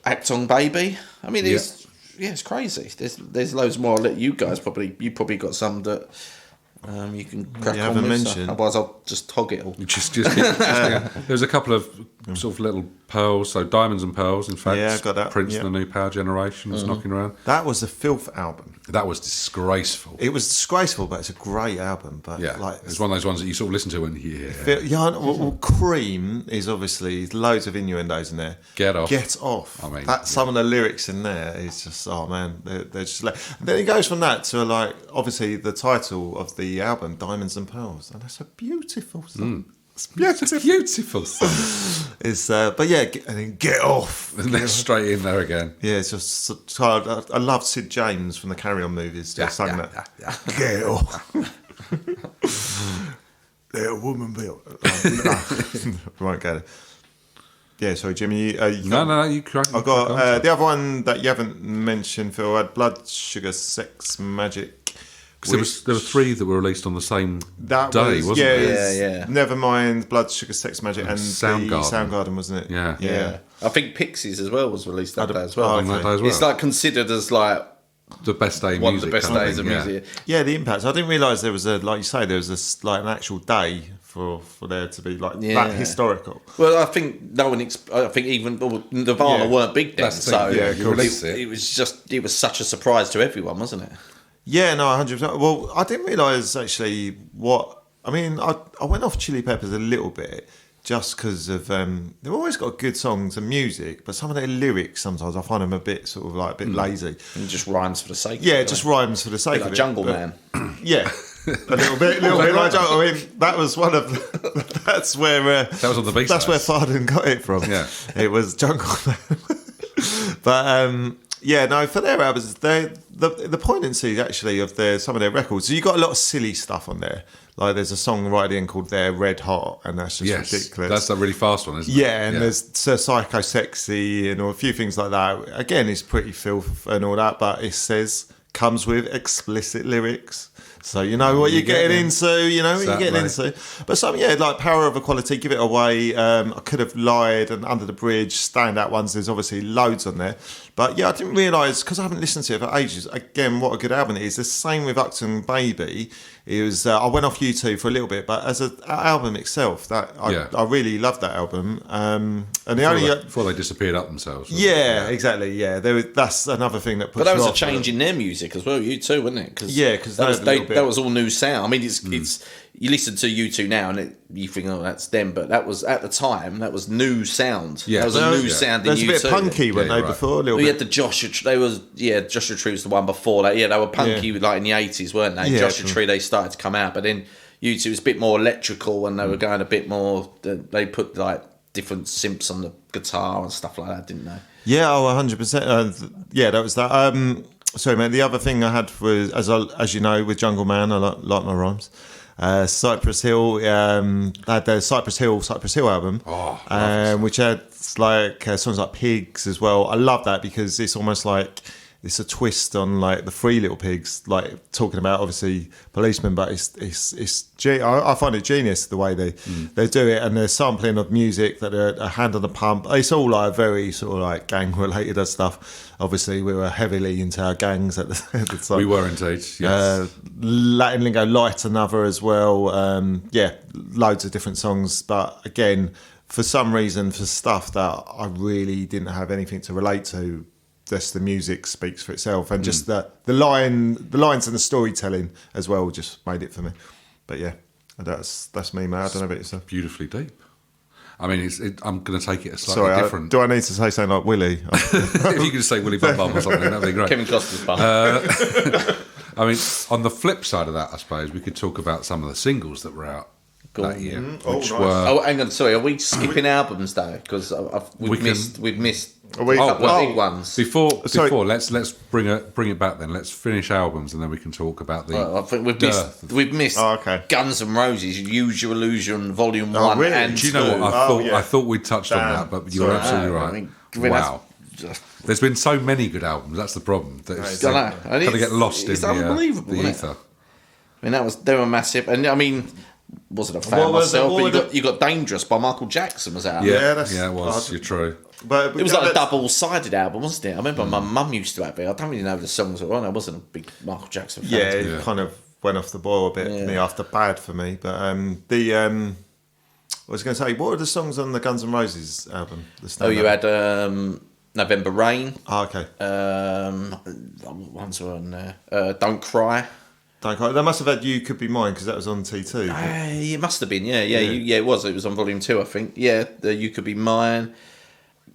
Act On Baby. I mean, it's crazy. There's loads more. I'll let you guys you probably got some that you can crack You on haven't with. mentioned. Otherwise, I'll just hog it all. Just there's a couple of sort of little pearls, so Diamonds and Pearls. In fact, Yeah, I got that. Prince Yeah. and the New Power Generation was knocking around. That was the Filth album. That was disgraceful. It was disgraceful, but it's a great album. But Yeah, like, it's one of those ones that you sort of listen to and Cream is obviously loads of innuendos in there. Get Off. Get Off. I mean, some of the lyrics in there is just, oh man, they're just like. And then it goes from that to like, obviously the title of the album, Diamonds and Pearls, and that's a beautiful song. It's beautiful. beautiful song. It's but yeah, and then Get Off. And then straight in there again. Yeah, it's just. I love Sid James from the Carry On movies. Just sang that. Get Off. Let a woman be. Won't get it. Yeah, sorry, Jimmy. No, you crack. I've got the other one that you haven't mentioned, Phil. I had Blood, Sugar, Sex, Magic. Because there were 3 that were released on the same day, wasn't yeah, there? Yeah. Nevermind, Blood, Sugar, Sex, Magic, and Soundgarden, wasn't it? Yeah. I think Pixies as well was released that day as well. On that day as well. It's like considered as like The best day of one music. of the best kind days of thing, yeah. music. Yeah, the impacts. I didn't realise there was like you say, there was like an actual day for there to be like that historical. Well, I think I think even Nirvana weren't big then, That's the thing, so yeah, you released it. it was such a surprise to everyone, wasn't it? Yeah, no, 100%. Well, I didn't realise actually what. I mean, I went off Chili Peppers a little bit just because of they've always got good songs and music, but some of their lyrics sometimes I find them a bit sort of like a bit lazy. And just rhymes for the sake. Yeah, of it, just don't rhymes for the sake they? of Like it. Jungle but- Man. Yeah, a little bit like Jungle. I mean, that was one of. That's where That was on the B-sides. That's where Farden got it from. Yeah. It was Jungle Man. But yeah, no, for their albums, the poignancy actually of some of their records. So you got a lot of silly stuff on there. Like there's a song right in called "They're Red Hot," and that's just ridiculous. That's a really fast one, isn't it? Yeah, and there's Sir Psycho Sexy and a few things like that. Again, it's pretty filth and all that, but it comes with explicit lyrics. So you know what you're getting into, you know what you're getting into. But like Power of Equality, Give It Away, I Could Have Lied, and Under the Bridge, standout ones. There's obviously loads on there. But yeah, I didn't realise, because I haven't listened to it for ages, again, what a good album it is. The same with Upton Baby. It was, I went off YouTube for a little bit, but as an album itself, I really loved that album. And before they disappeared up themselves. Exactly. Yeah, that's another thing that puts. But that was you a off, change in their music as well, U2, wasn't it? Because that was all new sound. I mean, it's you listen to U2 now and you think, oh, that's them, but that was at the time that was new sound. Yeah, that was a new sound in U2. There's a bit punky, weren't they? Before a little bit. We had the Joshua. Joshua Tree was the one before that. Yeah, they were punky like in the 80s, weren't they? Yeah, Joshua Tree, they started to come out, but then U2 was a bit more electrical, and they were going a bit more. They put like different synths on the guitar and stuff like that, didn't they? Yeah, 100%. Yeah, that was that. Sorry, mate. The other thing I had was, as you know, with Jungle Man, I like my rhymes. Cypress Hill, they had the Cypress Hill album, which had like songs like Pigs as well. I love that because it's almost like it's a twist on like the Three Little Pigs, like talking about obviously policemen, but I find it genius the way they do it, and there's sampling of music that are a hand on the pump. It's all like very sort of like gang related stuff. Obviously, we were heavily into our gangs at the time. We were indeed. Yes. Latin Lingo, Light Another as well. Loads of different songs, but again, for some reason, for stuff that I really didn't have anything to relate to. Just the music speaks for itself, and just the lines and the storytelling as well just made it for me. But yeah, that's me, man. I don't know about yourself. Beautifully deep. I mean, I'm going to take it a slightly different. Do I need to say something like Willie? If you could say Willie Bum Bum or something, that'd be great. Kevin Costner's bum. I mean, on the flip side of that, I suppose we could talk about some of the singles that were out that year, which were. Oh, hang on, sorry. Are we skipping albums though? Because we've missed Couple of big ones. Before, Sorry. let's bring it back then. Let's finish albums and then we can talk about the. I think we've missed Guns N' Roses, Use Your Illusion, Volume 1 really? and Do you know what? I thought we touched on Damn. that, but you were absolutely right. I mean, Wow. There's been so many good albums. That's the problem. It's I know. kind of get lost in it's the unbelievable, the isn't it? ether. I mean, they were massive, and I mean, wasn't a fan What was myself, it? but you got Dangerous by Michael Jackson was out. Yeah, that's- it was. You're true. But It was like a double-sided album, wasn't it? I remember my mum used to have it. I don't really know the songs that were on. I wasn't a big Michael Jackson fan. Yeah, it kind of went off the boil a bit me after Bad for me. But I was going to say, what were the songs on the Guns N' Roses album? You had November Rain. Oh, okay. What ones were on there? Don't Cry. They must have had You Could Be Mine because that was on T2. It must have been, yeah, it was. It was on Volume 2, I think. Yeah, You Could Be Mine.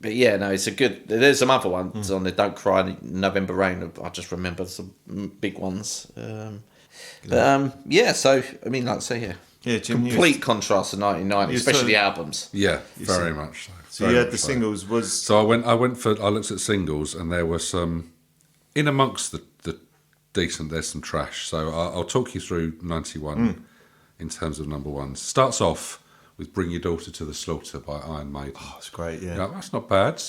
But yeah, no, it's a good. There's some other ones on there. Don't Cry, November Rain. I just remember some big ones. So I mean, like I say, complete contrast to 1990, especially the albums. Yeah, very much so. So you had the singles was. So I looked at singles and there were some in amongst the decent. There's some trash. So I'll talk you through 91 in terms of number ones. Starts off with "Bring Your Daughter to the Slaughter" by Iron Maiden. Oh, it's great. Yeah. No, that's not bad.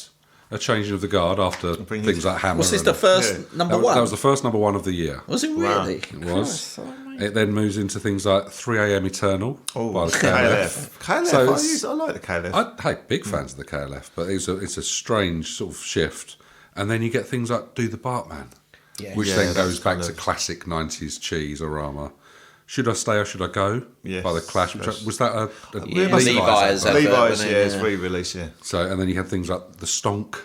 A changing of the guard after things like Hammer. Was this the first number one? That was the first number one of the year. Was it really? It was. It then moves into things like 3 a.m. Eternal by the KLF. KLF. I like the KLF. Big fans of the KLF, but it's a strange sort of shift. And then you get things like "Do the Bartman," which then goes back to classic 90s cheese or Rama. "Should I Stay or Should I Go" by the Clash. Was that a Levi's? It's re-release. Yeah. So, and then you had things like "The Stonk,"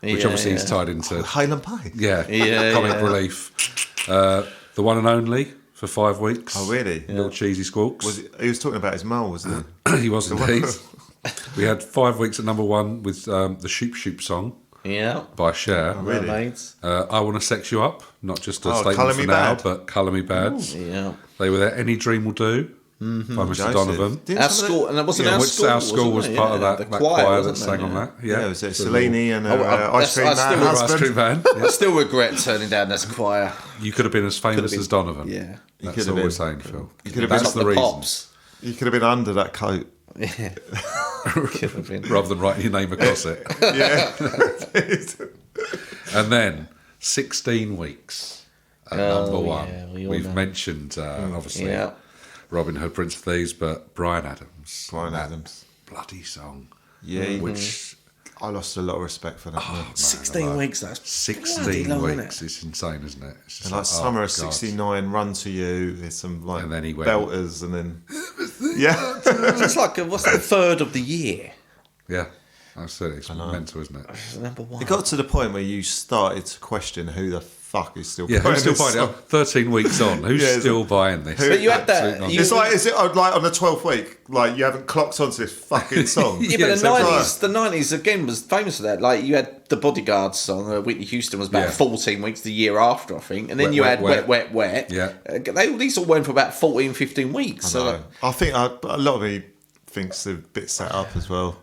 which obviously is tied into Highland Pie. comic relief. The One and Only for 5 weeks. Oh, really? Little cheesy squawks. He was talking about his mole, wasn't he? He was indeed. We had 5 weeks at number one with the Shoop Shoop song by Cher. Really? I Want to Sex You Up, not just a statement Colour for Me now, Bad. but Colour Me Bad. Yeah. They were there. Any Dream Will Do by Mr. Joseph. Donovan. Our school, and it wasn't our school. Our school was wasn't it? part of that The choir that wasn't sang there? on that. Yeah, it was Cellini and Ice Cream I Man. still- Ice husband. Cream Man. I still regret turning down this choir. You could have been as famous as Donovan. Yeah. That's could have all we're been. saying, Phil. could have That's been the reason. Pops. You could have been under that coat. Yeah. Could have been. Rather than writing your name across it. Yeah. And then 16 weeks at number one. yeah, we all We've know. mentioned, obviously, Yeah. Robin Hood, Prince of Thieves, but Bryan Adams. Bryan that Adams. bloody song. Yeah. Which, I lost a lot of respect for that. man. 16 weeks, that's 16 long, isn't weeks. It's insane, isn't it? It's just And like Summer oh, of God. '69, Run to You. There's some like And then he went- belters, and then yeah. It's like, what's that, third of the year? Yeah, absolutely. It's mental, isn't it? Number one. It got to the point where you started to question who the fuck is still Yeah, buying who's still this buying song. it? 13 weeks on. Who's Yeah, still buying this? But you had that- Absolute nonsense. you- It's like, is it like on the 12th week? Like you haven't clocked onto this fucking song. Yeah, Yeah, but so the 90s again was famous for that. Like you had the Bodyguard song, Whitney Houston was about Yeah. 14 weeks the year after, I think, and then Wet, you Wet, had Wet. Wet, Wet, Wet. Yeah. These all went for about 14, 15 weeks. So No. I think a lot of me thinks they're a bit set up as well.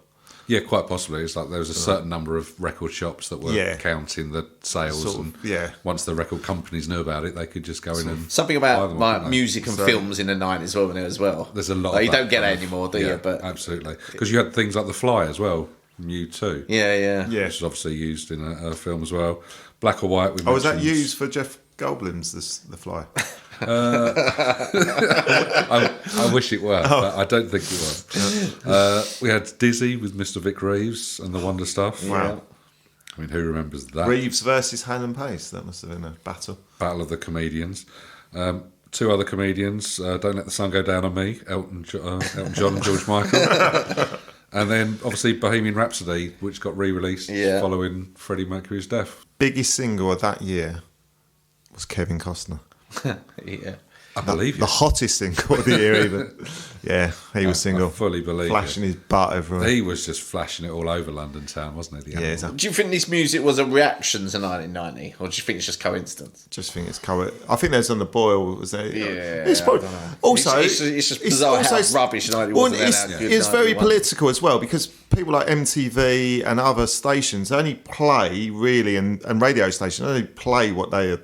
Yeah, quite possibly. It's like there was a certain number of record shops that were Yeah. counting the sales, Sort of, and yeah. once the record companies knew about it, they could just go in and something buy about them, like couldn't they? music and films in the 90s, wasn't there, as well? There's a lot. Like, of you that don't get kind that of- anymore, do yeah, you? But absolutely, because you had things like The Fly as well, from U2. yeah. Yeah. Which is obviously used in a film as well. Black or White. We Oh, was that mentioned. used for Jeff Goldblum's The Fly? I wish it were, but I don't think it was. We had Dizzy with Mr. Vic Reeves and the Wonder Stuff. Wow. I mean, who remembers that? Reeves versus Hannah Pace. That must have been a battle. Battle of the Comedians. Two other comedians, Don't Let the Sun Go Down on Me, Elton John and George Michael. And then, obviously, Bohemian Rhapsody, which got re-released following Freddie Mercury's death. Biggest single of that year was Kevin Costner. Yeah. I believe you. The hottest single of the year, even. Yeah, he was single. I fully believe flashing it. his butt everywhere. He was just flashing it all over London town, wasn't he? The Yeah, animal? exactly. Do you think this music was a reaction to 1990, or do you think it's just coincidence? Just think it's covered. I think there's on the boil. Was there? Yeah, It's probably, I don't know. also, It's just bizarre how rubbish 90 was. And then how good it's very 91. political as well, because people like MTV and other stations only play really, and radio stations only play what they're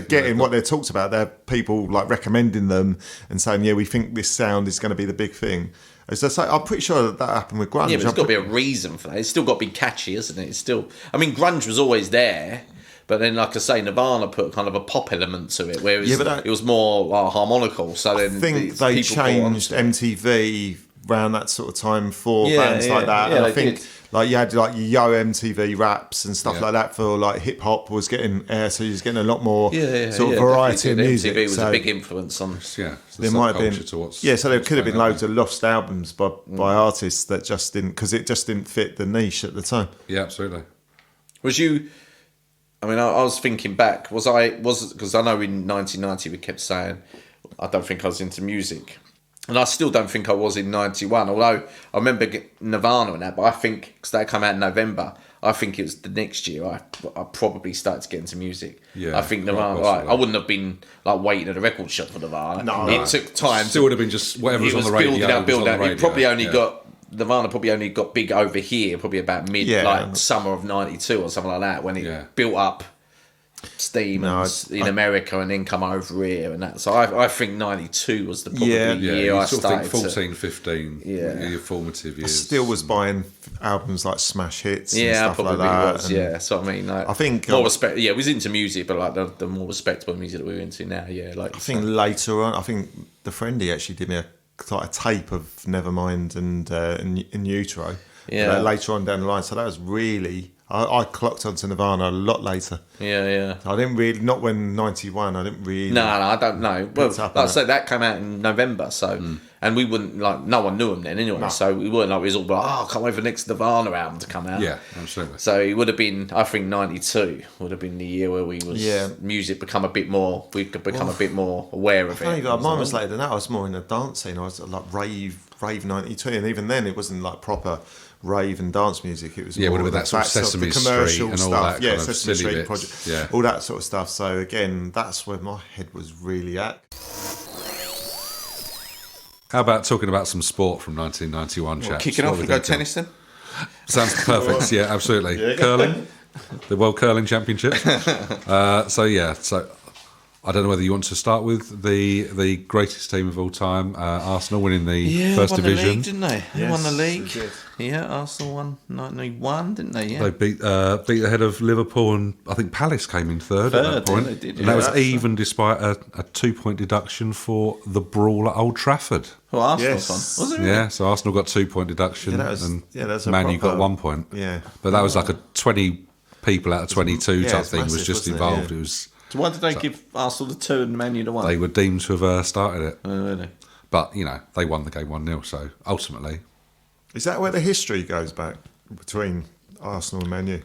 getting, what they're talked about. They're people like recommending them and saying, yeah, we think this sound is going to be the big thing. As I say, I'm pretty sure that happened with grunge. Yeah, but there's got to be a reason for that. It's still got to be catchy, isn't it? It's still. I mean, grunge was always there, but then, like I say, Nirvana put kind of a pop element to it, whereas it was more harmonical. So then I think they changed MTV around that sort of time for bands like that. Yeah, and I think like you had like Yo MTV raps and stuff Yeah. like that for like hip hop was getting air, so you was getting a lot more sort of yeah, variety of definitely. music. MTV was so a big influence on. Yeah, it's the there might have been subculture to what's- so there what's could have going been on. loads of lost albums by artists that just didn't, because it just didn't fit the niche at the time. Yeah, absolutely. Was you? I mean, I was thinking back. Was because I know in 1990 we kept saying I don't think I was into music, and I still don't think I was in 91. Although I remember Nirvana and that, but I think because that came out in November, I think it was the next year I probably started to get into music. Yeah, I think quite Nirvana. possibly. I wouldn't have been like waiting at a record shop for Nirvana. No. It took time. Still would have been just whatever was It on was the radio. building up, was on the It radio, probably only yeah. got. Nirvana probably only got big over here, probably about summer of 92 or something like that, when it built up steam in America and then come over here and that. So I think 92 was the probably Yeah, year you I sort of think started 14, 15, your formative I years. still was buying albums like smash hits and I stuff probably like that. was, and So I mean, like, I think more respect. Yeah, we was into music, but like the more respectable music that we're into now. Yeah, like I think later on, I think the Friendly actually did me a tape of Nevermind and In Utero. Yeah. Later on down the line, so that was really. I clocked onto Nirvana a lot later. Yeah. I didn't really, not when 91. I didn't really. No, I don't know. Well, What's up like I on say, that came out in November, so and we wouldn't no one knew them then anyway. So we weren't like it was all like, I can't wait for the next Nirvana album to come out. Yeah, absolutely. So it would have been, I think, 92 would have been the year where we was music become a bit more. We could become a bit more aware of it. Mine was later than that. I was more in the dance scene. I was like rave 92, and even then it wasn't like proper rave and dance music. It was Yeah, more would have been that sort of Sesame the commercial Street and all stuff. that kind of Sesame silly Street bits. project, Yeah. all that sort of stuff. So again, that's where my head was really at. How about talking about some sport from 1991, chaps? Kicking What off we and go thinking? tennis then. Sounds perfect. Yeah, absolutely. Curling, the World Curling Championship. So I don't know whether you want to start with the greatest team of all time, Arsenal winning the first won division. the league, didn't they? They won the league. they did. Yeah, Arsenal won 91, didn't they? Yeah. They beat the head of Liverpool, and I think Palace came in third at that point. They did, and that was even despite a 2-point deduction for the brawl at Old Trafford. Well, Arsenal Yes. won. Was it? Yeah, so Arsenal got 2-point deduction, and that's a Man U got proper- 1 point. Yeah. But that was like a 20 people out of 22 type it's thing was massive, just wasn't it? involved. Yeah. It was So why did they give Arsenal the 2 and Man U the 1? they were deemed to have started it, Oh, really? but they won the game 1-0. So ultimately, Is that where the history goes back between Arsenal and Man U?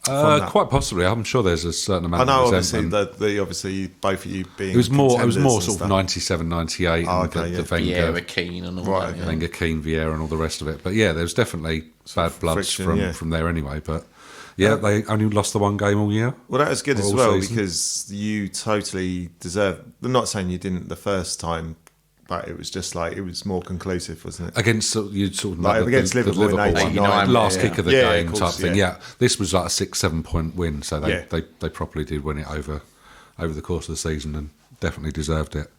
that. quite possibly, I'm sure there's a certain I amount know, of obviously, resentment. obviously both of you being. It was more contenders sort of and 97, 98, Oh, and okay, the yeah. Wenger, Vieira, Keane and all Right, that. Yeah. Wenger, Keane, Vieira, and all the rest of it. But yeah, there's definitely bad bloods friction, from there anyway. But yeah, they only lost the one game all year. Well, that was good as all well season. because you totally deserve. I'm not saying you didn't the first time, but it was just like it was more conclusive, wasn't it? Against you sort of Like the against Liverpool in one, 89, last yeah. kick of the Yeah, game of course, type thing. yeah. Yeah, this was like a 6-7 point win, so they, Yeah. they probably did win it over the course of the season and definitely deserved it.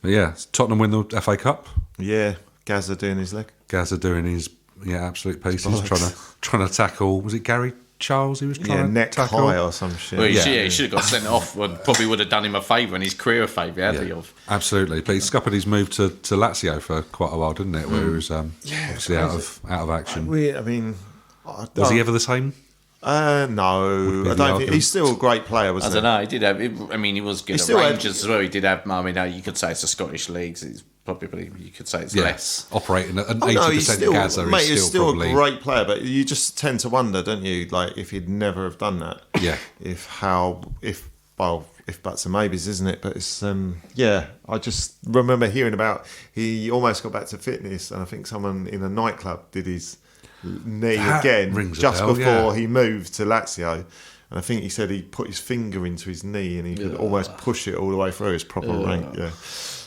But yeah, Tottenham win the FA Cup. Yeah, Gaza doing his leg. Gaza doing his absolute pieces, trying to tackle. Was it Gary Charles? He was trying Yeah, to neck tackle. high or some shit. Well, he Yeah. should have got sent off. Well, probably would have done him a favour and his career a favour, hadn't he? Of Absolutely, but he scuppered his move to Lazio for quite a while, didn't it? Where he was obviously out of action. Was he ever the same? No, be I the don't think argument. he's still a great player, I wasn't don't he? know. He did have. I mean, he was good He at still had- Rangers as well. He did have. I mean, you could say it's a Scottish league. So it's probably you could say it's less. Operating at an Oh, 80% no, he's still, Gaza mate, is he's still still probably a great player, but you just tend to wonder, don't you? Like if he'd never have done that. Yeah. if buts and maybes, isn't it? But it's I just remember hearing about he almost got back to fitness, and I think someone in a nightclub did his knee again just before he moved to Lazio. And I think he said he put his finger into his knee and he could almost push it all the way through. It's proper rank,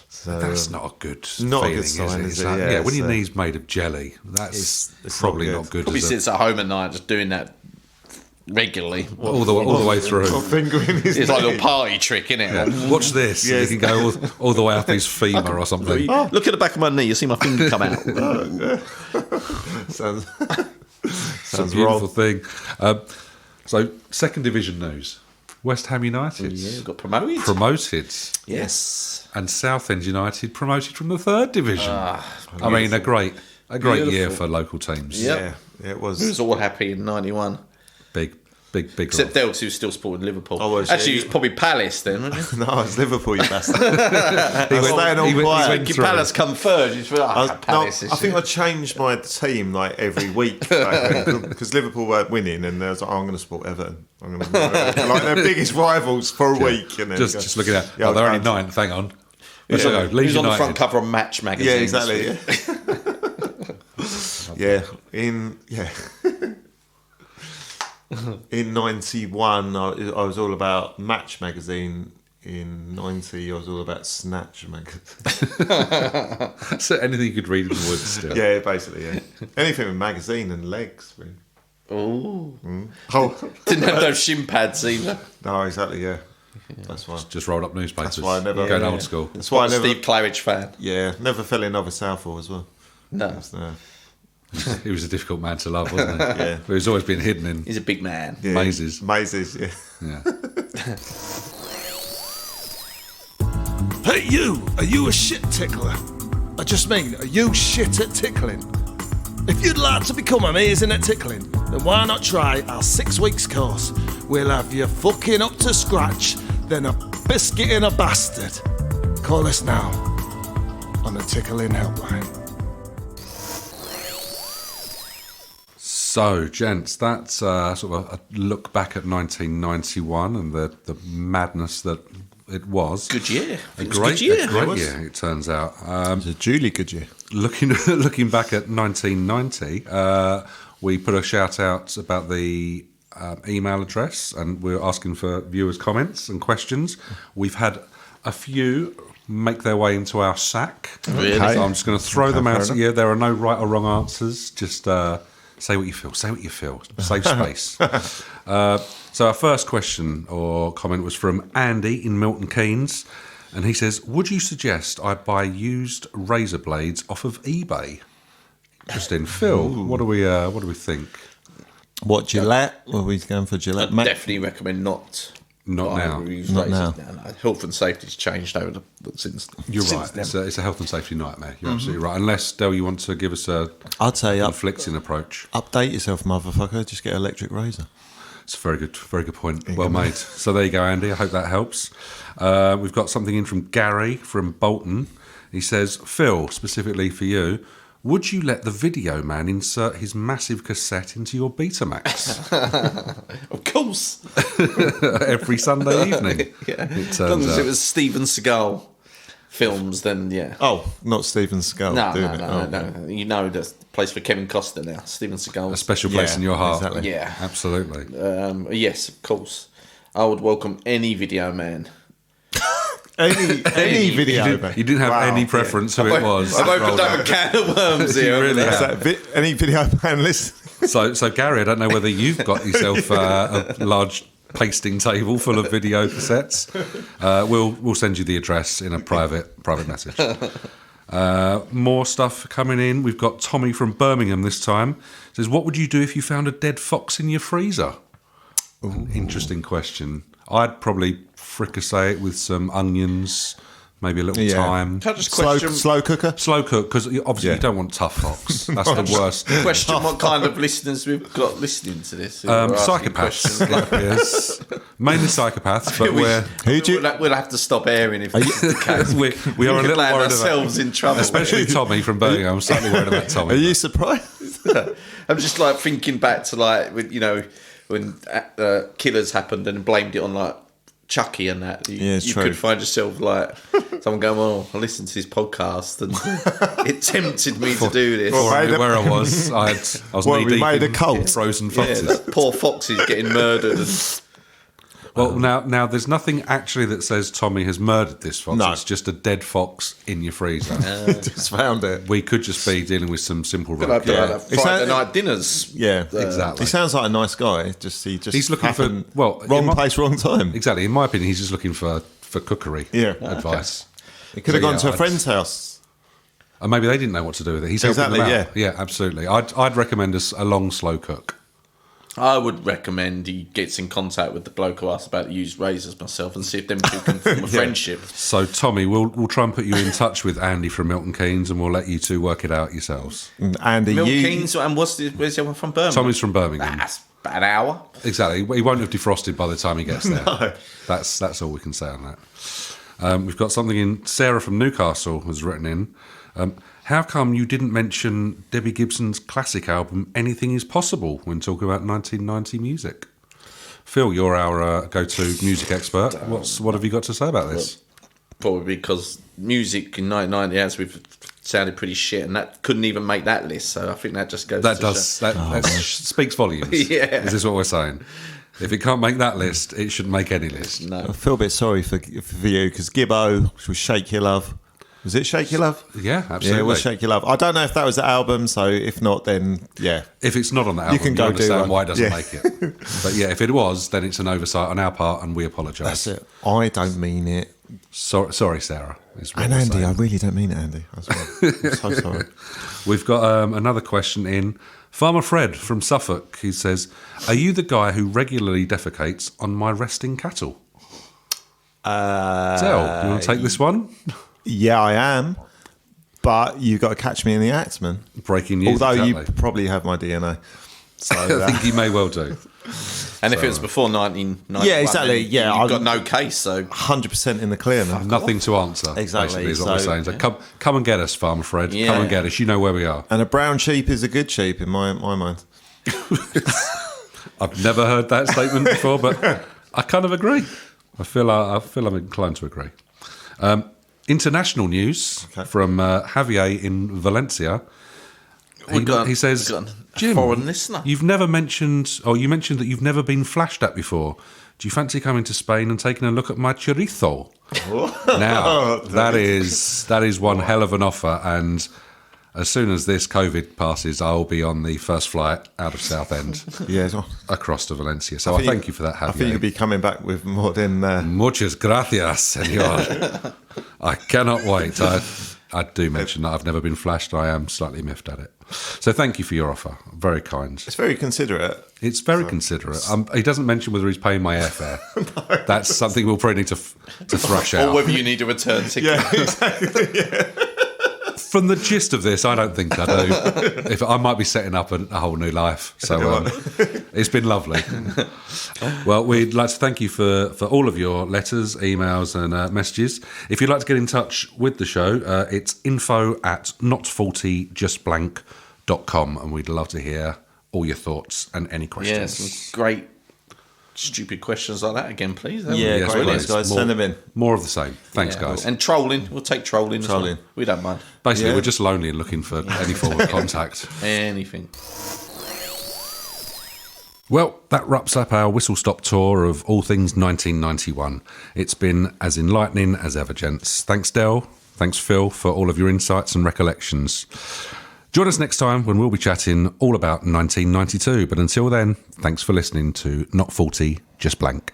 So, that's not a good not feeling, a good sign, is it? is it? Yeah, when your knee's made of jelly, that's it's probably not good. Probably sits at home at night just doing that regularly. All the way through. got a finger in his It's knee. like a little party trick, isn't it? Yeah. Watch this. Yeah. You can go all the way up his femur or something. Look at the back of my knee, you see my finger come out. Sounds It's a beautiful thing. So, second division news. West Ham United Got promoted. promoted. Yes. And Southend United promoted from the third division. I mean, a great year for local teams. Yep. Yeah, it He was. was all happy in 91. Big. Except Delks, who was still supporting Liverpool. Oh, was Actually, he? he was probably Palace then, wasn't he? No, it's Liverpool, you bastard. I was staying all quiet. Thinking Palace come third. You thought, Palace. I think I changed my team like every week because Liverpool weren't winning, and I was like, I'm going to support Everton. I'm going to like their biggest rivals for a week. And then Just looking at. They're only ninth. Hang on. Let's go. He Leeds was on the United. front cover of Match magazine. Yeah, exactly. Yeah. In 91, I was all about Match magazine. In 90, I was all about Snatch magazine. So anything you could read in the woods still. Yeah, basically, yeah. Anything with magazine and legs, really. Oh. Oh, Didn't have those shin pads either. no, exactly, yeah. That's why. Just rolled up newspapers. That's why I never Going old school. That's why I never. Steve Claridge fan. Yeah, never fell in love with Southall as well. No. No. He was a difficult man to love, wasn't he? Yeah. But he's always been hidden in He's a big man. Yeah. mazes. Mazes, yeah. Yeah. Hey, you! Are you a shit tickler? I just mean, are you shit at tickling? If you'd like to become amazing at tickling, then why not try our 6 weeks course? We'll have you fucking up to scratch, then a biscuit in a bastard. Call us now on the Tickling Helpline. So, gents, that's sort of a look back at 1991 and the madness that it was. Good year. A It was great good year. a great year, it turns out. It's a Julie good year. Looking back at 1990, we put a shout out about the email address, and we're asking for viewers' comments and questions. We've had a few make their way into our sack. Really? So I'm just going to throw them out fair at you. There are no right or wrong answers. Just say what you feel. Say what you feel. Save space. So our first question or comment was from Andy in Milton Keynes, and he says, "Would you suggest I buy used razor blades off of eBay?" Interesting, Phil. What do we think? What, Gillette? Were we going for Gillette? I'd definitely recommend not. Not buying now. used Not razors now. No. Health and safety's changed over since. You're since right. then. It's a health and safety nightmare. You're absolutely right. Unless, Del, you want to give us a I'd say conflicting approach. update yourself, motherfucker. Just get an electric razor. It's a very good point. Well made. So there you go, Andy. I hope that helps. We've got something in from Gary from Bolton. He says, Phil, specifically for you, would you let the video man insert his massive cassette into your Betamax Of course. every Sunday evening? Yeah. It As long turns as out. it was Steven Seagal films, then yeah. Oh, not Steven Seagal doing it. No. You know the place for Kevin Costner now. Steven Seagal. A special place Yeah, in your heart. exactly. Yeah. Absolutely. Yes, of course. I would welcome any video man. Any video. You didn't have Wow, any yeah. prefe who it was. I've opened up a can of worms You here. really Is have. that any video man listening? So Gary, I don't know whether you've got yourself a large pasting table full of video cassettes. We'll send you the address in a private message. More stuff coming in. We've got Tommy from Birmingham this time. Says, what would you do if you found a dead fox in your freezer? Interesting question. I'd probably fricassee it with some onions, maybe a little thyme. Can I just question, Slow cooker? Slow cook, because obviously you don't want tough fox. That's the worst. question what kind of listeners we've got listening to this? who are asking questions Psychopaths. like- Yes. Mainly psychopaths, but We'll have to stop airing if that's the case. we are a could little land worried about, ourselves in trouble. especially Tommy from Birmingham. I'm slightly worried about Tommy. Are you surprised? I'm just like thinking back to like when killers happened and blamed it on like Chucky and that. it's You true. could find yourself like someone going, "Well, I listened to his podcast and it tempted me to do this." Where I was, I was What, knee we deep made in a cult? frozen Yeah, foxes. that poor foxes getting murdered. And, Well, now there's nothing actually that says Tommy has murdered this fox. No. It's just a dead fox in your freezer. Just found it. We could just be dealing with some simple like roadkill. the It's Friday that- night dinners. Yeah, Exactly. He sounds like a nice guy. He's looking for- happened- well, in wrong my- place, wrong time. Exactly. In my opinion, he's just looking for cookery advice. He could have So, gone to a I'd- friend's house. And maybe they didn't know what to do with it. He's helping Exactly, them out. Yeah, absolutely. I'd recommend a long, slow cook. I would recommend he gets in contact with the bloke who asked about the used razors myself and see if them two can form a friendship. So, Tommy, we'll try and put you in touch with Andy from Milton Keynes, and we'll let you two work it out yourselves. Andy, Milton you... Keynes, and where's the other one from Birmingham? Tommy's from Birmingham. That's about an hour. Exactly. He won't have defrosted by the time he gets there. That's all we can say on that. We've got something in. Sarah from Newcastle has written in. How come you didn't mention Debbie Gibson's classic album Anything Is Possible when talking about 1990 music? Phil, you're our go-to music expert. What have you got to say about this? Probably because music in 1990 as we've sounded pretty shit, and that couldn't even make that list. So I think that just goes. That to does show. that speaks volumes. Yeah. Is this what we're saying? If it can't make that list, it shouldn't make any list. No. I feel a bit sorry for you because Gibbo was Shake Your Love. Was it Shake Your Love? Yeah, absolutely. Yeah, it was Shake Your Love. I don't know if that was the album, so if not, then yeah. If it's not on the album, you can go do understand one. why it doesn't Yeah. make it. But yeah, if it was, then it's an oversight on our part, and we apologise. That's it. I don't mean it. Sorry, Sarah. is what And we're Andy, saying. I really don't mean it, Andy. As well. I'm so sorry. We've got another question in. Farmer Fred from Suffolk. He says, "Are you the guy who regularly defecates on my resting cattle?" Del, you want to take this one? Yeah, I am. But you got to catch me in the act, man. Breaking news. Although you exactly. probably have my DNA. So I think you may well do. And if it was before 1991, Yeah, exactly, then yeah, you've got I'm- no case. So 100% in the clear now. Nothing to answer. Exactly, Basically, is what we're so- saying. So come and get us, Farmer Fred. Yeah. Come and get us. You know where we are. And a brown sheep is a good sheep in my mind. I've never heard that statement before, but I kind of agree. I feel I'm inclined to agree. International news from Javier in Valencia. He says, Jim, foreign listener. You've never mentioned, or you mentioned that you've never been flashed at before. Do you fancy coming to Spain and taking a look at my chorizo? Now, that is one hell of an offer, and as soon as this COVID passes, I'll be on the first flight out of Southend Yeah, across to Valencia. So I thank you for that, Javier. I think you'll be coming back with more than... Muchas gracias, senor. I cannot wait. I do mention that I've never been flashed. I am slightly miffed at it. So thank you for your offer. Very kind. It's very considerate. It's very considerate. He doesn't mention whether he's paying my airfare. That's something we'll probably need to thrash out. Or whether you need a return ticket. Yeah, exactly. Yeah. From the gist of this, I don't think I do. I might be setting up a whole new life. So it's been lovely. Well, we'd like to thank you for all of your letters, emails and messages. If you'd like to get in touch with the show, it's info@not40justblank.com, and we'd love to hear all your thoughts and any Yeah, questions. some great stupid questions like that again, please. That Yeah, would be Yes, great, please. guys. Send them in. More of the same. Thanks, Yeah, guys. And trolling. We'll take trolling. as well. Trolling. We don't mind. Basically, Yeah. we're just lonely and looking for any form of contact. Anything. Well, that wraps up our whistle-stop tour of all things 1991. It's been as enlightening as ever, gents. Thanks, Del. Thanks, Phil, for all of your insights and recollections. Join us next time when we'll be chatting all about 1992. But until then, thanks for listening to Not 40, Just Blank.